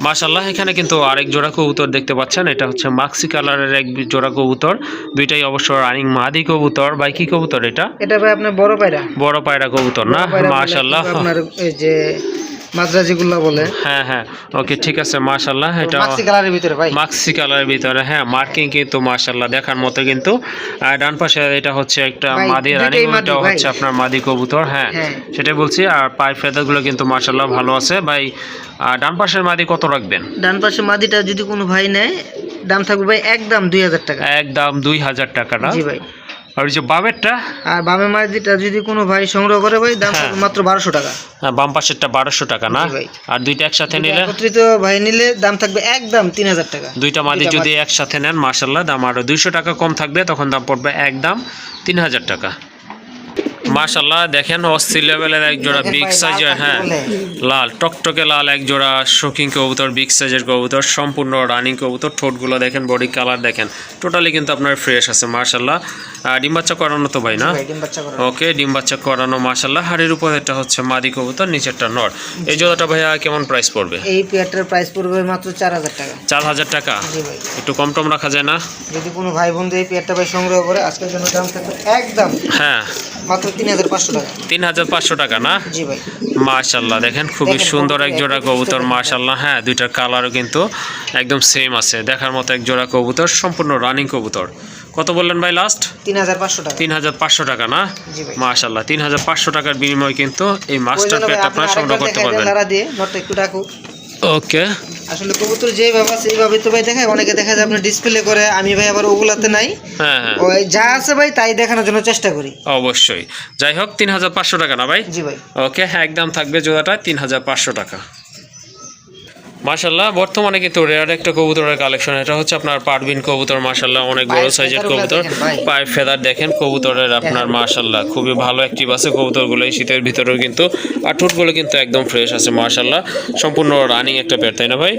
মাশাআল্লাহ, এখানে কিন্তু আরেক জোড়া কবুতর দেখতে পাচ্ছেন। এটা হচ্ছে মাক্সি কালারের এক জোড়া কবুতর, দুইটাই অবশ্য রানিং মাদি কবুতর। ভাই কি কবুতর এটা? এটা ভাই আপনার বড় পায়রা। বড় পায়রা কবুতর না? মাশাআল্লাহ, আপনার এই যে মাজরা যেগুলো বলে। হ্যাঁ হ্যাঁ, ওকে ঠিক আছে মাশাআল্লাহ। এটা মাক্সি কালারের ভিতরে ভাই, মাক্সি কালারের ভিতরে, হ্যাঁ মার্কিং কিন্তু মাশাআল্লাহ দেখার মতো কিন্তু। আর ডান পাশে এটা হচ্ছে একটা মাদি রানিং, এটা হচ্ছে আপনার মাদি কবুতর। হ্যাঁ সেটাই বলছি। আর পায়ের ফেদারগুলো কিন্তু মাশাআল্লাহ ভালো আছে ভাই। আর ডান পাশের মাদি কত রাখবেন? ডান পাশের মাদিটা যদি কোনো ভাই নেয় দাম থাকবে ভাই একদম 2000 টাকা। একদম 2000 টাকা না? জি ভাই। আর ওই যে বামেরটা? আর বামের মাদিটা যদি কোনো ভাই সংগ্রহ করে ভাই দাম থাকবে মাত্র 1200 টাকা। হ্যাঁ, বাম পাশেরটা 1200 টাকা না? আর দুইটা একসাথে নিলে? একত্রিত ভাই নিলে দাম থাকবে একদম 3000 টাকা। দুইটা মাদি যদি একসাথে নেন মাশাআল্লাহ দাম আরো 200 টাকা কম থাকবে, তখন দাম পড়বে একদম 3000 টাকা। মাশাআল্লাহ দেখেন অস্থির লেভেলের এক জোড়া বিগ সাইজের, হ্যাঁ লাল টকটকে লাল এক জোড়া শৌখিন কবুতর, বিগ সাইজের কবুতর, সম্পূর্ণ রানিং কবুতর। ঠোঁটগুলো দেখেন, বডি কালার দেখেন, টোটালি কিন্তু আপনার ফ্রেশ আছে মাশাআল্লাহ। ডিম বাচ্চা করানো তো ভাই না? ওকে, ডিম বাচ্চা করানো মাশাআল্লাহ। হাড়ির উপর এটা হচ্ছে মাদি কবুতর, নিচেরটা নর। এই জোড়াটা ভাইয়া কেমন প্রাইস পড়বে? এই পেয়ারটার প্রাইস পড়বে মাত্র 4000 টাকা। 4000 টাকা? জি ভাই। একটু কম টম রাখা যায় না? যদি কোনো ভাই বন্ধু এই পেয়ারটা ভাই সংগ্রহ করে আজকের জন্য দাম থাকবে একদম হ্যাঁ মাত্র 3500 টাকা। 3500 টাকা না? জি ভাই। মাশাআল্লাহ দেখেন খুবই সুন্দর এক জোড়া কবুতর মাশাআল্লাহ। হ্যাঁ দুইটার কালারও কিন্তু একদম সেম আছে, দেখার মতো এক জোড়া কবুতর, সম্পূর্ণ রানিং কবুতর। কত বললেন ভাই লাস্ট? 3500 টাকা। 3500 টাকা না? জি ভাই। মাশাআল্লাহ 3500 টাকার বিনিময়ে কিন্তু এই মাস্টার পেট আপনারা সংগ্রহ করতে পারবেন। লারা দিয়ে নটটা একটু ডাকো। ওকে, আসলে কবুতর যেভাবে আছে এইভাবে তো ভাই দেখায়, অনেকে দেখা যায় আপনার ডিসপ্লে করে, আমি ভাই আবার ওগুলাতে নাই। হ্যাঁ হ্যাঁ, ওই যা আছে ভাই তাই দেখানোর জন্য চেষ্টা করি। অবশ্যই। যাই হোক 3500 টাকা না ভাই? জি ভাই। ওকে, একদম থাকবে জোড়াটা 3500 টাকা। মাশাআল্লাহ বর্তমানে কিন্তু রেয়ার একটা কবুতরের কালেকশন। এটা হচ্ছে আপনার পারবিন কবুতর মাশাআল্লাহ, অনেক বড় সাইজের কবুতর। পায়ের ফেদার দেখেন কবুতরের আপনার মাশাআল্লাহ খুবই ভালো অ্যাক্টিভ আছে কবুতরগুলো এই শীতের ভিতরেও কিন্তু। আর ঠোঁটগুলো কিন্তু একদম ফ্রেশ আছে মাশাআল্লাহ, সম্পূর্ণ রানিং একটা পেয়ার, তাই না ভাই?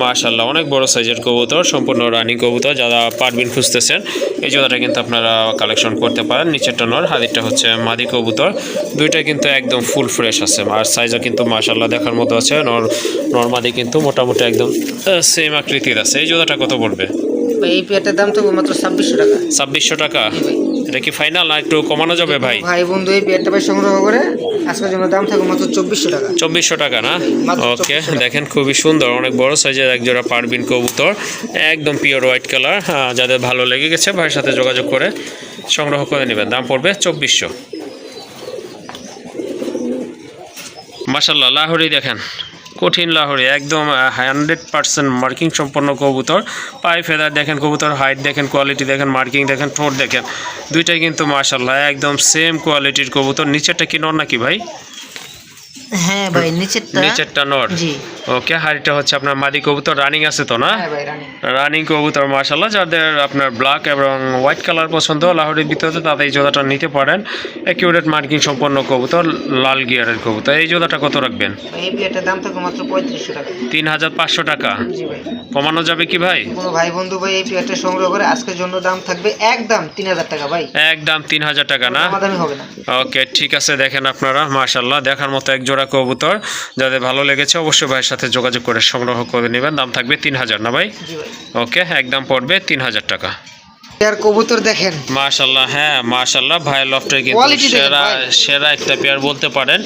মাশাআল্লাহ অনেক বড় সাইজের কবুতর, সম্পূর্ণ রানিং কবুতর। যারা পারবিন খুঁজতেছেন এই জোড়াটা কিন্তু আপনারা কালেকশন করতে পারেন। নিচেরটা নর, হাদিরটা হচ্ছে মাদি কবুতর। দুইটা কিন্তু একদম ফুল ফ্রেশ আছে আর সাইজও কিন্তু মাশাআল্লাহ দেখার মতো আছে। নর মাদি কিন্তু মোটামুটি একদম সেম আকৃতির আছে। এই জোড়াটা কত পড়বে? এই পেয়ারটার দাম তো মাত্র 2600 টাকা। 2600 টাকা? এটা কি ফাইনাল না একটু কমানো যাবে ভাই? ভাই বন্ধু এই পেয়ারটা ভাই সংগ্রহ করে আজকের জন্য দাম থাকবে মাত্র 2400 টাকা। 2400 টাকা না? ওকে, দেখেন খুবই সুন্দর অনেক বড় সাইজের এক জোড়া পারবিন কবুতর, একদম পিওর হোয়াইট কালার। যাদের ভালো লেগে গেছে ভাইয়ের সাথে যোগাযোগ করে সংগ্রহ করে নেবেন, দাম পড়বে 2400। মাশাআল্লাহ লাহোরি দেখেন, কঠিন লাহোরি, একদম 100% মার্কিং সম্পন্ন কবুতর। পায়ে ফেদার দেখেন, কবুতর হাইট দেখেন, কোয়ালিটি দেখেন, মার্কিং দেখেন, ঠোঁট দেখেন, দুইটাই কিন্তু মাশাআল্লাহ একদম সেম কোয়ালিটির কবুতর। নিচেরটা কি নর নাকি ভাই? হ্যাঁ ভাই, নিচেরটা নর। জি। ওকে, হাড়িটা হচ্ছে আপনার মাদি কবুতর, রানিং আছে তো না? হ্যাঁ ভাই, রানিং কবুতর মাশাআল্লাহ। যাদের আপনার ব্ল্যাক এবং হোয়াইট কালার পছন্দ লাহোরির ভিতরে তাদের এই জোড়াটা নিতে পারেন। অ্যাকিউরেট মার্কিং সম্পন্ন কবুতর, লাল গিয়ারের কবুতর। এই জোড়াটা কত রাখবেন? এই পেয়ারটার দাম থাকবে মাত্র 3500 টাকা। 3500 টাকা? জি ভাই। কমানো যাবে কি ভাই? কোনো ভাই বন্ধু ভাই এই পেয়ারটা সংগ্রহ করে আজকের জন্য দাম থাকবে একদম 3000 টাকা ভাই। একদম 3000 টাকা না? দামি হবে না। ওকে ঠিক আছে, দেখেন আপনারা মাশাআল্লাহ দেখার মতো এক জোড়া কবুতর। যাদের ভালো লেগেছে অবশ্যই ভাইয়ের সাথে যোগাযোগ করে সংগ্রহ করে নেবেন, দাম থাকবে 3000 না ভাই? জি ভাই। ওকে, একদম পড়বে 3000 টাকা। পেয়ার কবুতর দেখেন মাশাআল্লাহ, হ্যাঁ মাশাআল্লাহ ভাইয়ের লফটের কিন্তু সেরা একটা পেয়ার বলতে পারেন।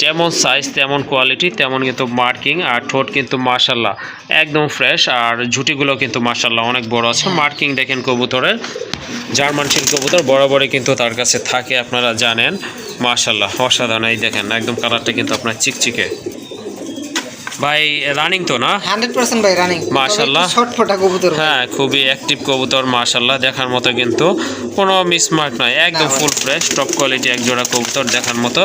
যেমন সাইজ তেমন কোয়ালিটি তেমন কিন্তু মার্কিং, আর ঠোঁট কিন্তু মাশাআল্লাহ একদম ফ্রেশ, আর ঝুটিগুলো কিন্তু মাশাআল্লাহ অনেক বড় আছে। মার্কিং দেখেন কবুতরের, জার্মান শিল কবুতর বরাবরই কিন্তু তার কাছে থাকে আপনারা জানেন। মাশাআল্লাহ অসাধারণ, এই দেখেন একদম কালারটা কিন্তু আপনার চিকচিকে। ভাই রানিং তো না? 100% ভাই রানিং মাশাআল্লাহ, ছটফটা কবুতর। হ্যাঁ খুবই অ্যাক্টিভ কবুতর মাশাআল্লাহ, দেখার মতো কিন্তু কোনো মিসমার্ক নয়, একদম ফুল ফ্রেশ টপ কোয়ালিটি এক জোড়া কবুতর দেখার মতো।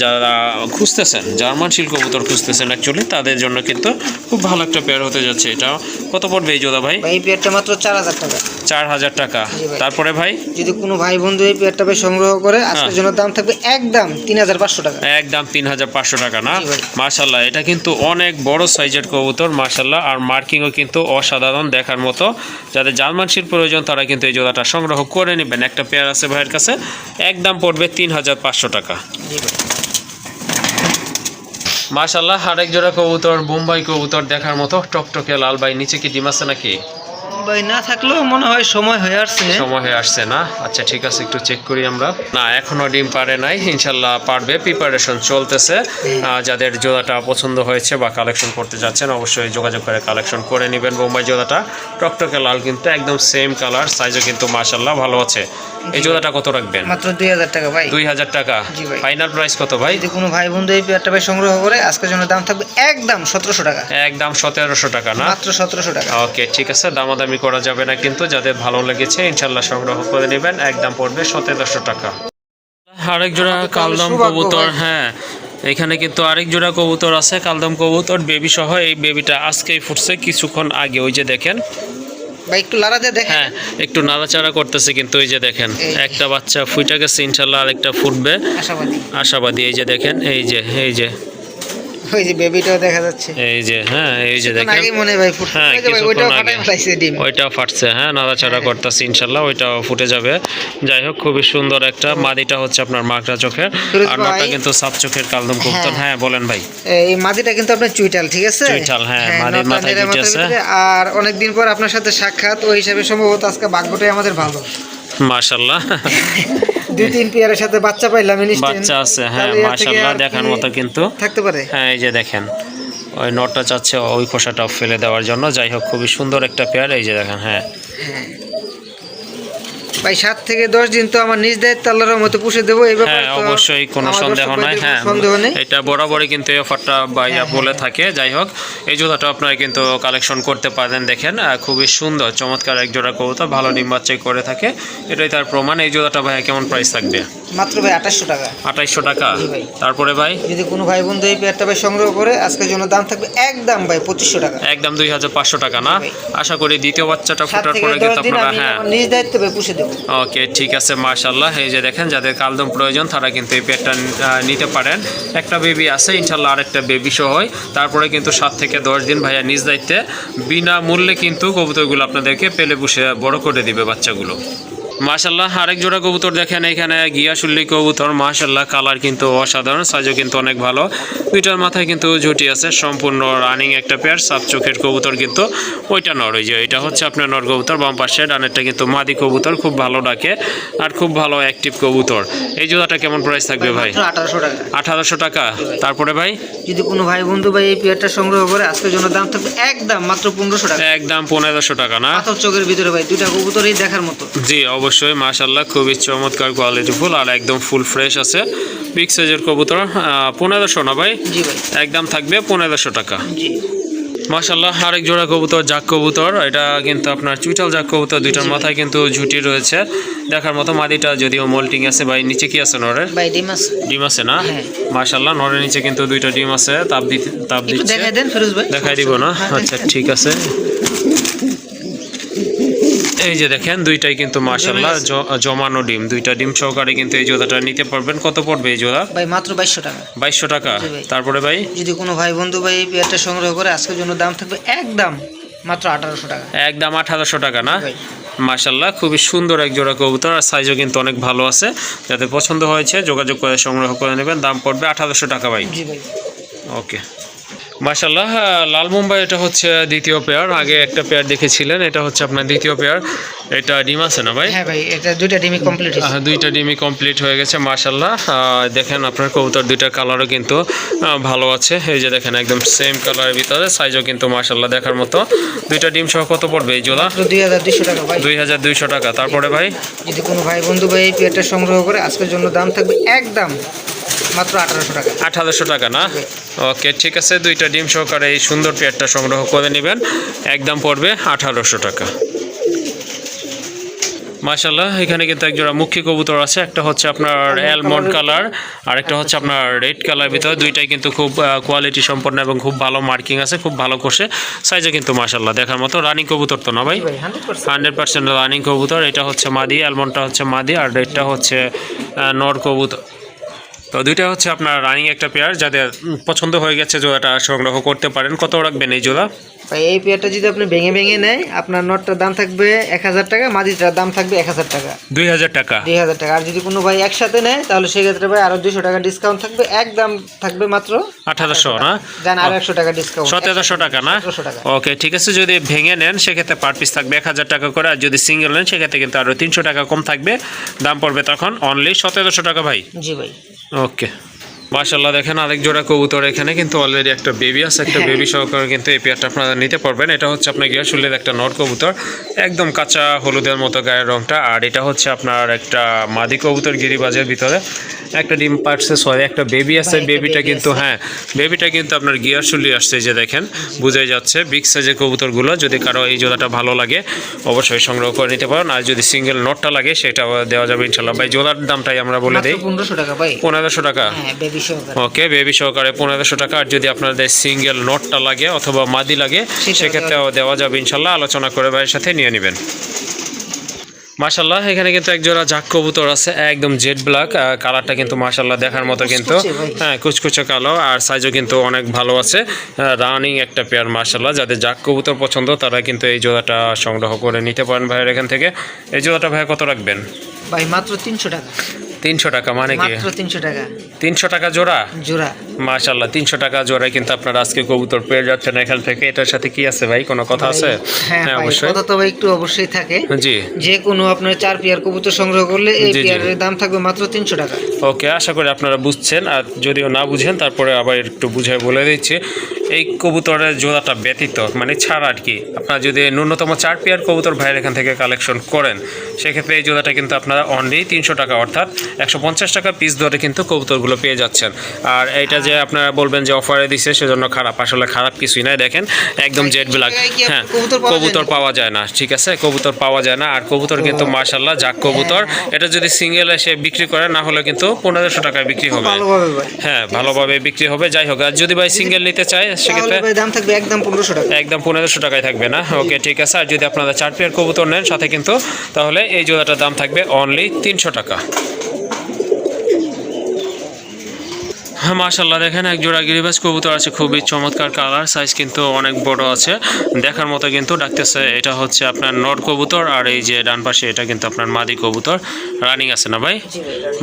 যারা খুঁজতেছেন জার্মান শিল কবুতর খুঁজতেছেন অ্যাকচুয়ালি তাদের জন্য কিন্তু খুব ভালো একটা পেয়ার হতে যাচ্ছে। এটা কত পড়বে এই জোড়া ভাই? এই পেয়ারটা মাত্র 4000 টাকা। 4000 টাকা? তারপরে ভাই যদি কোনো ভাই বন্ধু এই পেয়ারটা ভাই সংগ্রহ করে আজকের জন্য দাম থাকবে একদম 3500 টাকা। একদম 3500 টাকা না? মাশাআল্লাহ এটা কিন্তু অনেক বড় সাইজের কবুতর মাশাআল্লাহ, আর মার্কিংও কিন্তু অসাধারণ দেখার মতো। যাদের জার্মান শিল প্রয়োজন তারা কিন্তু এই জোড়াটা সংগ্রহ করে নেবেন। একটা পেয়ার আছে ভাইয়ের কাছে, একদম পড়বে 3500 টাকা। মাশাআল্লাহ আরেক জোড়া কবুতর বোম্বাই কবুতর দেখার মতো টকটকে লাল। ভাই নিচে কি ডিম আছে নাকি? ভাই না থাকলেও মনে হয় সময় হয়ে আসছে। সময় হয়ে আসছে না? আচ্ছা ঠিক আছে, একটু চেক করি আমরা। না এখনো ডিম পারে নাই, ইনশাল্লাহ পারবে, প্রিপারেশন চলতেছে। যাদের জোড়াটা পছন্দ হয়েছে বা কালেকশন করতে যাচ্ছেন অবশ্যই যোগাযোগ করে কালেকশন করে নেবেন। বোম্বাই জোড়াটা টকটকে লাল, কিন্তু একদম সেম কালার, সাইজও কিন্তু মাশাআল্লাহ ভালো আছে। এই জোড়াটা কত রাখবেন? মাত্র 2000 টাকা ভাই। 2000 টাকা। জি ভাই। ফাইনাল প্রাইস কত ভাই? যদি কোনো ভাই বন্ধু এই পেয়ারটা ভাই সংগ্রহ করে আজকের জন্য দাম থাকবে একদম 1700 টাকা। একদম 1700 টাকা না? মাত্র 1700 টাকা। ওকে ঠিক আছে, দামাদামি করা যাবে না কিন্তু, যাদের ভালো লেগেছে ইনশাল্লাহ সংগ্রহ করে নেবেন। একদম পড়বে 1700 টাকা। আরেক জোড়া কালদম কবুতর, হ্যাঁ এখানে কিন্তু আরেক জোড়া কবুতর আছে, কালদম কবুতর বেবি সহ। এই বেবিটা আজকেই ফুটছে কিছুক্ষণ আগে, ওই যে দেখেন ভাই একটু লাড়া দিয়ে দেখেন। হ্যাঁ একটু নাড়াচাড়া করতেছে কিন্তু, ওই যে দেখেন একটা বাচ্চা ফুটে গেছে, ইনশাল্লাহ আরেকটা ফুটবে, আশাবাদী। এই যে দেখেন, এই যে ওই যে বেবিটাও দেখা যাচ্ছে, এই যে হ্যাঁ এই যে দেখেন আগে মনে ভাই ফুটছে। হ্যাঁ ওইটাও ফাটাই ফেলাইছে ডিম। ওইটাও ফাটছে, হ্যাঁ নাড়াচাড়া করতেছে, ইনশাল্লাহ ওইটাও ফুটে যাবে। যাই হোক খুবই সুন্দর একটা। মাদিটা হচ্ছে আপনার মাকড়া চোখের, আর নটা কিন্তু সাপ চোখের কালদম কবুতর। হ্যাঁ বলেন ভাই। এই মাদিটা কিন্তু আপনার চুইটাল, ঠিক আছে? চুইটাল, হ্যাঁ মাদির মাথায় দুটো আছে। আর অনেকদিন পর আপনার সাথে সাক্ষাৎ, ওই হিসাবে সম্ভবত আজকে ভাগ্যটাই আমাদের ভালো। মাশাআল্লাহ 2-3 পেয়ারের সাথে বাচ্চা পাইলাম, বাচ্চা আছে, হ্যাঁ মাশাআল্লাহ দেখার মতো কিন্তু থাকতে পারে। হ্যাঁ এই যে দেখেন ওই নটটা চাচ্ছে ওই খোসাটা ফেলে দেওয়ার জন্য। যাই হোক খুবই সুন্দর একটা পেয়ার, এই যে দেখেন। হ্যাঁ ভাই 7 থেকে 10 দিন তো আমার নিজ দায়িত্ব আল্লাহর মতো পুষে দেবো, এই ব্যাপারে হ্যাঁ অবশ্যই কোনো সন্দেহ নাই। হ্যাঁ এটা বরাবরই কিন্তু এই অফারটা ভাইয়া বলে থাকে। যাই হোক এই জোড়াটা আপনারা কিন্তু কালেকশন করতে পারেন। দেখেন খুবই সুন্দর চমৎকার এক জোড়া কবুতর, ভালো ডিম বাচ্চাই করে থাকে, এটাই তার প্রমাণ। এই জোড়াটা ভাইয়া কেমন প্রাইস থাকবে? মাত্র ভাই 2800 টাকা। 2800 টাকা। তারপরে ভাই যদি কোনো ভাই বন্ধু এই পেয়ারটা ভাই সংগ্রহ করে আজকের জন্য দাম থাকবে একদম ভাই 2500 টাকা। একদম 2500 টাকা না? আশা করি দ্বিতীয় বাচ্চাটা ফোটার পরে কিন্তু আপনারা হ্যাঁ নিজ দায়িত্বে ভাই পুষে দেব। ওকে ঠিক আছে মাশাআল্লাহ। এই যে দেখেন যাদের কালদম প্রয়োজন তারা কিন্তু এই পেয়ারটা নিতে পারেন। একটা বেবি আছে ইনশাল্লাহ, আরেকটা বেবি সহ হয়। তারপরে কিন্তু 7 থেকে 10 দিন ভাইয়া নিজ দায়িত্বে বিনামূল্যে কিন্তু কবুতরগুলো আপনাদেরকে পেলে পুষে বড় করে দিবে বাচ্চাগুলো। মাশাআল্লাহ আরেক জোড়া কবুতর দেখেন, এখানে গিয়াসুল্লি কবুতর, মাশাআল্লাহ কালার কিন্তু অসাধারণ, সাইজও কিন্তু অনেক ভালো। দুইটার মাথায় কিন্তু ঝুটি আছে, সম্পূর্ণ রানিং একটা পেয়ার। সাপ চোখের কবুতর কিন্তু ওইটা নর, ওই যে এটা হচ্ছে আপনার নর কবুতর। বাম পাশে ডানেরটা কিন্তু মাদি কবুতর, খুব ভালো ডাকে আর খুব ভালো অ্যাক্টিভ কবুতর। এই জোড়াটা কেমন প্রাইস থাকবে ভাই? 1800 টাকা। 1800 টাকা। তারপরে ভাই যদি কোনো ভাই বন্ধু ভাই এই পেয়ারটা সংগ্রহ করে আজকের জন্য দাম থাকবে একদম মাত্র 1500 টাকা। একদম 1500 টাকা না? পাথর চোখের ভিতরে ভাই দুইটা কবুতরই দেখার মতো। জি অবশ্যই মাশাআল্লাহ খুবই চমৎকার কোয়ালিটিফুল আর একদম ফুল ফ্রেশ আছে। বিগ সাইজের কবুতর। 1500 না ভাই? জি ভাই একদম থাকবে 1500 টাকা। জি মাশাআল্লাহ আরেক জোড়া কবুতর জাক কবুতর, এটা কিন্তু আপনার চুইটাল জাক কবুতর। দুইটার মাথায় কিন্তু ঝুটি রয়েছে দেখার মতো। মাদিটা যদিও মোল্টিং আছে ভাই, নিচে কি আছে নরের? ভাই ডিম আছে। ডিম আছে না? মাশাআল্লাহ নরের নিচে কিন্তু দুইটা ডিম আছে। তাপ দিচ্ছে, দেখাই দেন ফিরোজ ভাই। দেখাই দিব না? আচ্ছা ঠিক আছে। এই যে দেখেন দুইটাই কিন্তু মাশাআল্লাহ জমানো ডিম, দুইটা ডিম সহকারে কিন্তু এই জোড়াটা নিতে পারবেন। কত পড়বে এই জোড়া? ভাই মাত্র 2200 টাকা। 2200 টাকা। তারপরে ভাই যদি কোনো ভাই বন্ধু ভাই এই পেয়ারটা সংগ্রহ করে আজকের জন্য দাম থাকবে একদম মাত্র 1800 টাকা। একদম 1800 টাকা না? মাশাআল্লাহ খুবই সুন্দর এক জোড়া কবুতর আর সাইজও কিন্তু অনেক ভালো আছে। যাদের পছন্দ হয়েছে যোগাযোগ করে সংগ্রহ করে নেবেন। দাম পড়বে 1800 টাকা ভাই। জি ভাই ওকে মাশাআল্লাহ লাল মুম্বাই এটা হচ্ছে দ্বিতীয় পেয়ার। আগে একটা পেয়ার দেখেছিলেন, এটা হচ্ছে আপনার দ্বিতীয় পেয়ার। এটা ডিম আছে না ভাই? হ্যাঁ ভাই এটা দুইটা ডিমই কমপ্লিট হয়েছে। হ্যাঁ দুইটা ডিমই কমপ্লিট হয়ে গেছে মাশাআল্লাহ। দেখেন আপনার কবুতর দুইটার কালারও কিন্তু ভালো আছে। এই যে দেখেন একদম সেম কালারের ভিতরে, সাইজও কিন্তু মাশাআল্লাহ দেখার মতো। দুইটা ডিম সহ কত পড়বে এই জোড়া? 2200 টাকা ভাই। 2200 টাকা। তারপরে ভাই যদি কোনো ভাই বন্ধু ভাই এই পেয়ারটা সংগ্রহ করে আজকের জন্য দাম থাকবে একদম মাত্র 1800 টাকা। 1800 টাকা না? ওকে ঠিক আছে, দুইটা ডিম সহকারে এই সুন্দর পেয়ারটা সংগ্রহ করে নেবেন। একদম পড়বে 1800 টাকা। মাশাআল্লাহ এখানে কিন্তু একজোড়া মুখী কবুতর আছে। একটা হচ্ছে আপনার অ্যালমন্ড কালার আর একটা হচ্ছে আপনার রেড কালার ভিতরে। দুইটাই কিন্তু খুব কোয়ালিটি সম্পন্ন এবং খুব ভালো মার্কিং আছে, খুব ভালো কষে। সাইজে কিন্তু মাশাআল্লাহ দেখার মতো। রানিং কবুতর তো না ভাই? 100% রানিং কবুতর। এটা হচ্ছে মাদি, অ্যালমন্ডটা হচ্ছে মাদি আর রেডটা হচ্ছে নর কবুতর। তো দুইটা হচ্ছে আপনার রানিং একটা পেয়ার, যাদের পছন্দ হয়ে গেছে জোড়াটা সংগ্রহ করতে পারেন। কত রাখবেন এই জোড়া? ভাই এই পেয়ারটা যদি আপনি ভেঙে ভেঙে নেয়, আপনার নটটার দাম থাকবে 1000 টাকা, মাদিটার দাম থাকবে 1000 টাকা, 2000 টাকা। 2000 টাকা। আর যদি কোনো ভাই একসাথে নেয় তাহলে সেক্ষেত্রে ভাই আরো 200 টাকা ডিসকাউন্ট থাকবে, একদম থাকবে মাত্র 1800 না? জান আর 100 টাকা ডিসকাউন্ট, 1700 টাকা না? 1700 টাকা। ওকে ঠিক আছে, যদি ভেঙে নেন সেক্ষেত্রে পার পিস থাকবে 1000 টাকা করে, আর যদি সিঙ্গেল নেন সেক্ষেত্রে কিন্তু আরও 300 টাকা কম থাকবে, দাম পড়বে তখন অনলি 1700 টাকা ভাই। জি ভাই। ওকে মাশাআল্লাহ, দেখেন আরেক জোড়া কবুতর এখানে কিন্তু অলরেডি একটা বেবি আছে, একটা বেবি সহকারে কিন্তু এই পেয়ারটা আপনারা নিতে পারবেন। এটা হচ্ছে আপনার গিয়াশুলের একটা নর কবুতর, একদম কাঁচা হলুদের মতো গায়ের রংটা। আর এটা হচ্ছে আপনার একটা মাদি কবুতর গিরিবাজের ভিতরে, একটা ডিম পারছে, সরি একটা বেবি আছে। বেবিটা কিন্তু হ্যাঁ, বেবিটা কিন্তু আপনার গিয়াশুলি আসছে, যে দেখেন বোঝাই যাচ্ছে। বিগ সাইজের কবুতরগুলো, যদি কারো এই জোড়াটা ভালো লাগে অবশ্যই সংগ্রহ করে নিতে পারেন। আর যদি সিঙ্গেল নটটা লাগে সেটা দেওয়া যাবে ইনশাল্লাহ। ভাই জোড়ার দামটাই আমরা বলে দিই, 1500 টাকা ভাই। 1500 টাকা। হ্যাঁ বেবি সহকারে। ওকে বেবি সহকারে 1500 টাকা। আর যদি আপনাদের সিঙ্গেল নটটা লাগে অথবা মাদি লাগে সেক্ষেত্রেও দেওয়া যাবে ইনশাল্লাহ, আলোচনা করে ভাইয়ের সাথে নিয়ে নেবেন। মাশাল্লাহ এখানে কিন্তু এক জোড়া জাক কবুতর আছে, একদম জেড ব্ল্যাক, কালারটা কিন্তু মাশাল্লাহ দেখার মতো, কিন্তু হ্যাঁ কুচকুচে কালো, আর সাইজও কিন্তু অনেক ভালো আছে, রানিং একটা পেয়ার মাশাল্লাহ। যাদের জাক কবুতর পছন্দ তারা কিন্তু এই জোড়াটা সংগ্রহ করে নিতে পারেন ভাইয়ের এখান থেকে। এই জোড়াটা ভাই কত রাখবেন? ভাই মাত্র 300 টাকা। 300 টাকা মানে কি? মাত্র 300 টাকা। 300 টাকা জোড়া? জোড়া। মাশাআল্লাহ 300 টাকা জোড়ায় কিন্তু আপনারা আজকে কবুতর পেয়ে যাচ্ছেন এখান থেকে। এটার সাথে কি আছে ভাই, কোনো কথা আছে? হ্যাঁ অবশ্যই কথা তো ভাই একটু অবশ্যই থাকে। জি, যে কোনো আপনার 4 পেয়ার কবুতর সংগ্রহ করলে এই পেয়ারের দাম থাকবে মাত্র 300 টাকা। ওকে আশা করি আপনারা বুঝছেন, আর যদিও না বুঝেন তারপরে আবার একটু বুঝিয়ে বলে দিচ্ছি। এই কবুতরের জোড়াটা ব্যতীত মানে ছাড়া আর কি, আপনারা যদি ন্যূনতম 4 পেয়ার কবুতর ভাইয়ের এখান থেকে কালেকশন করেন সেক্ষেত্রে এই জোড়াটা কিন্তু আপনারা অনলি 300 টাকা, অর্থাৎ 150 টাকা পিস ধরে কিন্তু কবুতরগুলো পেয়ে যাচ্ছেন। আর এইটা যে আপনারা বলবেন যে অফারে দিছে সেজন্য খারাপ, আসলে খারাপ কিছুই নাই। দেখেন একদম জেড ব্ল্যাক, হ্যাঁ কবুতর পাওয়া যায় না, ঠিক আছে কবুতর পাওয়া যায় না। আর কবুতর কিন্তু মাশাআল্লাহ জাক কবুতর, এটা যদি সিঙ্গেল এসে বিক্রি করে না হলে কিন্তু 1500 টাকায় বিক্রি হবে, হ্যাঁ ভালোভাবে বিক্রি হবে। যাই হোক, আর যদি ভাই সিঙ্গেল নিতে চায় সেক্ষেত্রে দাম থাকবে একদম 1500 টাকা, একদম 1500 টাকায় থাকবে না? ওকে ঠিক আছে। আর যদি আপনারা 4 পেয়ার কবুতর নেন সাথে কিন্তু, তাহলে এই জোড়াটার দাম থাকবে অনলি 300 টাকা। হ্যাঁ মাশাআল্লাহ দেখেন এক জোড়া গিরিবাজ কবুতর আছে, খুবই চমৎকার কালার, সাইজ কিন্তু অনেক বড় আছে, দেখার মতো কিন্তু ডাকতেছে। এটা হচ্ছে আপনার নর কবুতর, আর এই যে ডান পাশে এটা কিন্তু আপনার মাদি কবুতর। রানিং আছে না ভাই?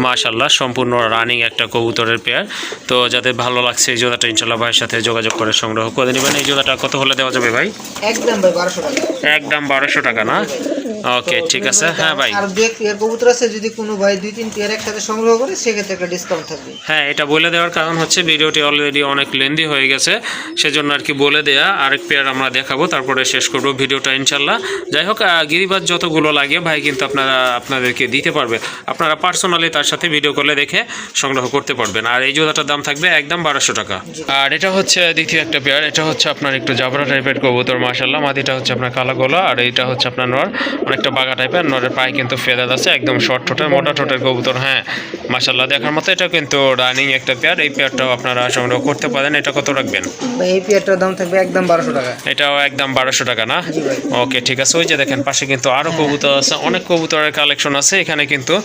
মাশাআল্লাহ সম্পূর্ণ রানিং একটা কবুতরের পেয়ার। তো যাদের ভালো লাগছে এই জোড়াটা ইনশাআল্লাহ ভাইয়ের সাথে যোগাযোগ করে সংগ্রহ করে নেবেন। এই জোড়াটা কত হলে দেওয়া যাবে ভাই? একদম ভাই 1200 টাকা। একদম 1200 টাকা না? ওকে ঠিক আছে। হ্যাঁ ভাই আর 2 পেয়ার কবুতর আছে, যদি কোনো ভাই 2-3 পেয়ার একসাথে সংগ্রহ করে সেক্ষেত্রে একটা ডিসকাউন্ট থাকবে। হ্যাঁ এটা বলে দেওয়ার কারণ হচ্ছে ভিডিওটি অলরেডি অনেক লেন্দি হয়ে গেছে, সেজন্য আর কি বলে দেয়া। আরেক পেয়ার আমরা দেখাবো তারপরে শেষ করব ভিডিওটা ইনশাল্লাহ। যাই হোক গিরিবাজ যতগুলো লাগে ভাই কিন্তু আপনাদেরকে দিতে পারবে, আপনারা পার্সোনালি তার সাথে ভিডিও কলে দেখে সংগ্রহ করতে পারবেন। আর এই জোড়াটার দাম থাকবে একদম 1200 টাকা। আর এটা হচ্ছে দ্বিতীয় একটা পেয়ার, এটা হচ্ছে আপনার একটু জাবরা টাইপের কবুতর মাশাআল্লাহ। মাদিটা হচ্ছে আপনার কালো গোলা, আর এইটা হচ্ছে আপনার নর, অনেকটা বাঘা টাইপের। নরের পায়ে কিন্তু ফেদার আছে, একদম শর্ট ঠোঁটের মোটা ঠোঁটের কবুতর, হ্যাঁ মাশাআল্লাহ দেখার মতো। এটা কিন্তু রানিং একটা পেয়ার, এই পেয়ারটাও আপনারা সংগ্রহ করতে পারেন। এটা কত রাখবেন? এই পেয়ারটার দাম থাকবে একদম 1200 টাকা। এটাও একদম 1200 টাকা না? ওকে ঠিক আছে। ওই যে দেখেন পাশে কিন্তু আরো কবুতর আছে, অনেক কবুতরের কালেকশন আছে এখানে কিন্তু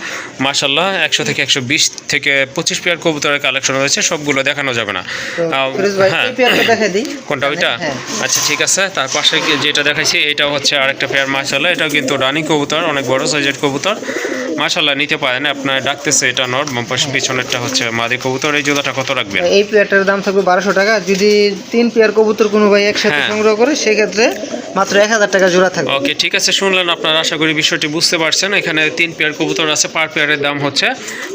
মাশাআল্লাহ। 100 থেকে 120 থেকে 25 পেয়ার কবুতরের কালেকশন রয়েছে, সবগুলো দেখানো যাবে না। হ্যাঁ কোনটা ওইটা? আচ্ছা ঠিক আছে। তার পাশে যেটা দেখাইছি এটাও হচ্ছে আরেকটা পেয়ার মাশাআল্লাহ, এটাও কিন্তু রানিং কবুতর, অনেক বড় সাইজের কবুতর মাশাআল্লাহ, নিতে পারেন আপনার। ডাকতেছে এটা নর, পিছনেরটা হচ্ছে মাদি কবুতর। এই জোড়াটা কত রাখবেন? এই পেয়ারটার দাম থাকবে 1200 টাকা। যদি 3 পেয়ার কবুতর কোনো ভাই একসাথে সংগ্রহ করে সেক্ষেত্রে মাত্র 1000 টাকা জোড়া থাকবে। ওকে ঠিক আছে, শুনলেন আপনারা, আশা করি বিষয়টি বুঝতে পারছেন। এখানে 3 পেয়ার কবুতর আছে, পার পেয়ারের দাম হচ্ছে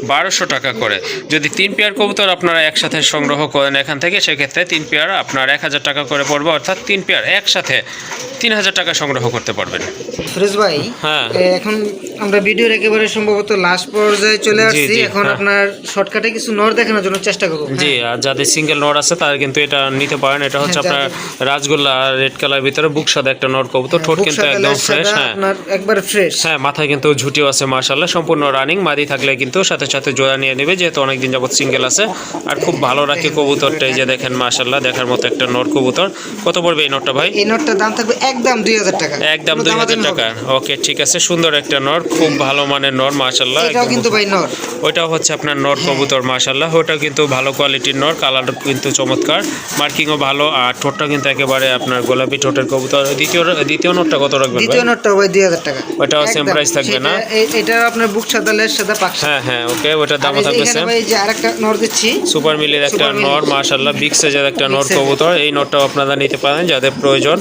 1200 টাকা করে। যদি 3 পেয়ার কবুতর আপনারা একসাথে সংগ্রহ করেন এখান থেকে সেক্ষেত্রে 3 পেয়ার আপনার 1000 টাকা করে পড়বে, অর্থাৎ 3 পেয়ার একসাথে 3000 টাকা সংগ্রহ করতে পারবেন। ফিরোজ ভাই হ্যাঁ এখন আমরা ভিডিওর একেবারে সম্ভবত লাস্ট পর্যায়ে চলে আসছি। এখন আপনার শর্টকাটে কিছু নর দেখানোর জন্য চেষ্টা করব। জি, আর যাদের সিঙ্গেল নর আছে তারা কিন্তু এটা নিতে পারেন। এটা হচ্ছে আপনার রাজগোল্লা রেড কালার ভিতরে বুক সাদা একটা নর কবুতর, ঠোঁট কিন্তু একদম ফ্রেশ, হ্যাঁ আপনার একবার ফ্রেশ, হ্যাঁ মাথায় কিন্তু ঝুটিও আছে মাশাআল্লাহ, সম্পূর্ণ রানিং। মাদি থাকলে কিন্তু সাথে সাথে জোড়া নিয়ে নেবে, যেহেতু অনেকদিন যাবত সিঙ্গেল আছে। আর খুব ভালো রাখে কবুতরটা, এই যে দেখেন মাশাআল্লাহ দেখার মতো একটা নর কবুতর। কত পড়বে এই নরটা ভাই? এই নরটার দাম থাকবে একদম 2000 টাকা, একদম 2000 টাকা। ওকে ঠিক আছে, সুন্দর একটা নর, খুব ভালো মানের নর নর মাশাআল্লাহ, এটাও কিন্তু ভাই নর। ওইটাও হচ্ছে আপনার নর কবুতর মাশাআল্লাহ, ওটাও কিন্তু ভালো কোয়ালিটির নর, কালার কিন্তু চমৎকার, মার্কিংও ভালো, আর ঠোঁটটা কিন্তু একেবারে আপনার গোলাপি ঠোঁটের কবুতর। দ্বিতীয় নরটা কত রাখবেন? দ্বিতীয় নরটা ভাই 2000 টাকা। ওটাও সেম প্রাইস থাকবে না? এটা আপনার বুক সাদা লেজ সাদা পাক। হ্যাঁ ওকে, ওটার দামও থাকবে সেম। ভাই যে আরেকটা নর দিচ্ছি, সুপার মিলির একটা নর মাশাআল্লাহ, বিগ সাইজের একটা নর কবুতর। এই নরটাও আপনারা নিতে পারেন যাদের প্রয়োজন।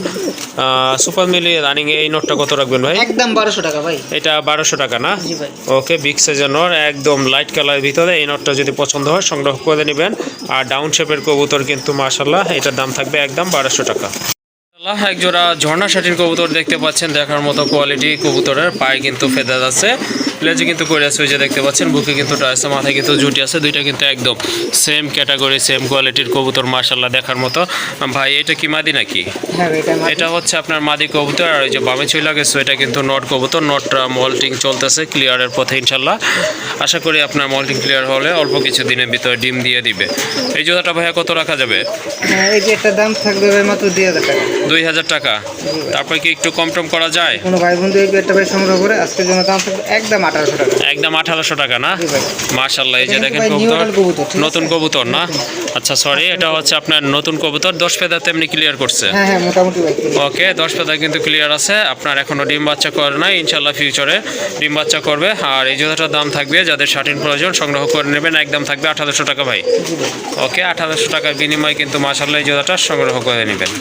সুপার মিলি রানিং এই নরটা কত রাখবেন ভাই? একদম 1200 টাকা ভাই। এটা 1200 টাকা না? জি ভাই। ওকে, বিগ সাইজের নর, একদম লাইট কালারের ভিতরে। এই নরটা যদি পছন্দ হয় সংগ্রহ করে নেবেন। আর ডাউন শেপের কবুতর কিন্তু মাশাআল্লাহ, এটার দাম থাকবে একদম 1200 টাকা। এক জোড়া ঝর্ণা শাটির কবুতর দেখতে পাচ্ছেন, দেখার মতো কোয়ালিটি কবুতরের। পায়ে কিন্তু ফেদার আছে, লেজে কিন্তু করে আছে, ওই যে দেখতে পাচ্ছেন, বুকে কিন্তু আছে, মাথায় কিন্তু ঝুটি আছে। দুইটা কিন্তু একদম সেম ক্যাটাগরি সেম কোয়ালিটির কবুতর মাশাআল্লাহ, দেখার মতো। ভাই এটা কি মাদি নাকি? এটা হচ্ছে আপনার মাদি কবুতর। আর ওই যে বামে চলে গেছে এটা কিন্তু নট কবুতর। নটটা মল্টিং চলতেছে, ক্লিয়ারের পথে ইনশাল্লাহ। আশা করি আপনার মল্টিং ক্লিয়ার হলে অল্প কিছু দিনের ভিতরে ডিম দিয়ে দিবে। এই জোড়াটা ভাইয়া কত রাখা যাবে? এই যে একটা দাম থাকবে ভাই মাত্র 2000 টাকা। 2000 টাকা। তারপর কি একটু কম টম করা যায়? কোনো ভাই বন্ধু এই পেটটা ভাই সংগ্রহ করে আজকের জন্য দাম থাকবে একদম 1800 টাকা। একদম 1800 টাকা না? জি ভাই। মাশাআল্লাহ, এই যে দেখেন ভাই কবুতর, কবুতর, ঠিক আছে? নতুন কবুতর না? আচ্ছা সরি, এটা হচ্ছে আপনার নতুন কবুতর। 10 ফেদার তেমনি ক্লিয়ার করছে? হ্যাঁ মোটামুটি ভাই। ওকে, 10 ফেদার কিন্তু ক্লিয়ার আছে। আপনার এখনো ডিম বাচ্চা করে নাই, ইনশাল্লাহ ফিউচারে ডিম বাচ্চা করবে। আর এই জোড়াটার দাম থাকবে, যাদের শার্টিন প্রয়োজন সংগ্রহ করে নেবেন, একদম থাকবে 1800 টাকা ভাই। ওকে, 1800 টাকার বিনিময়ে কিন্তু মাশাআল্লাহ এই জোড়াটা সংগ্রহ করে নেবেন।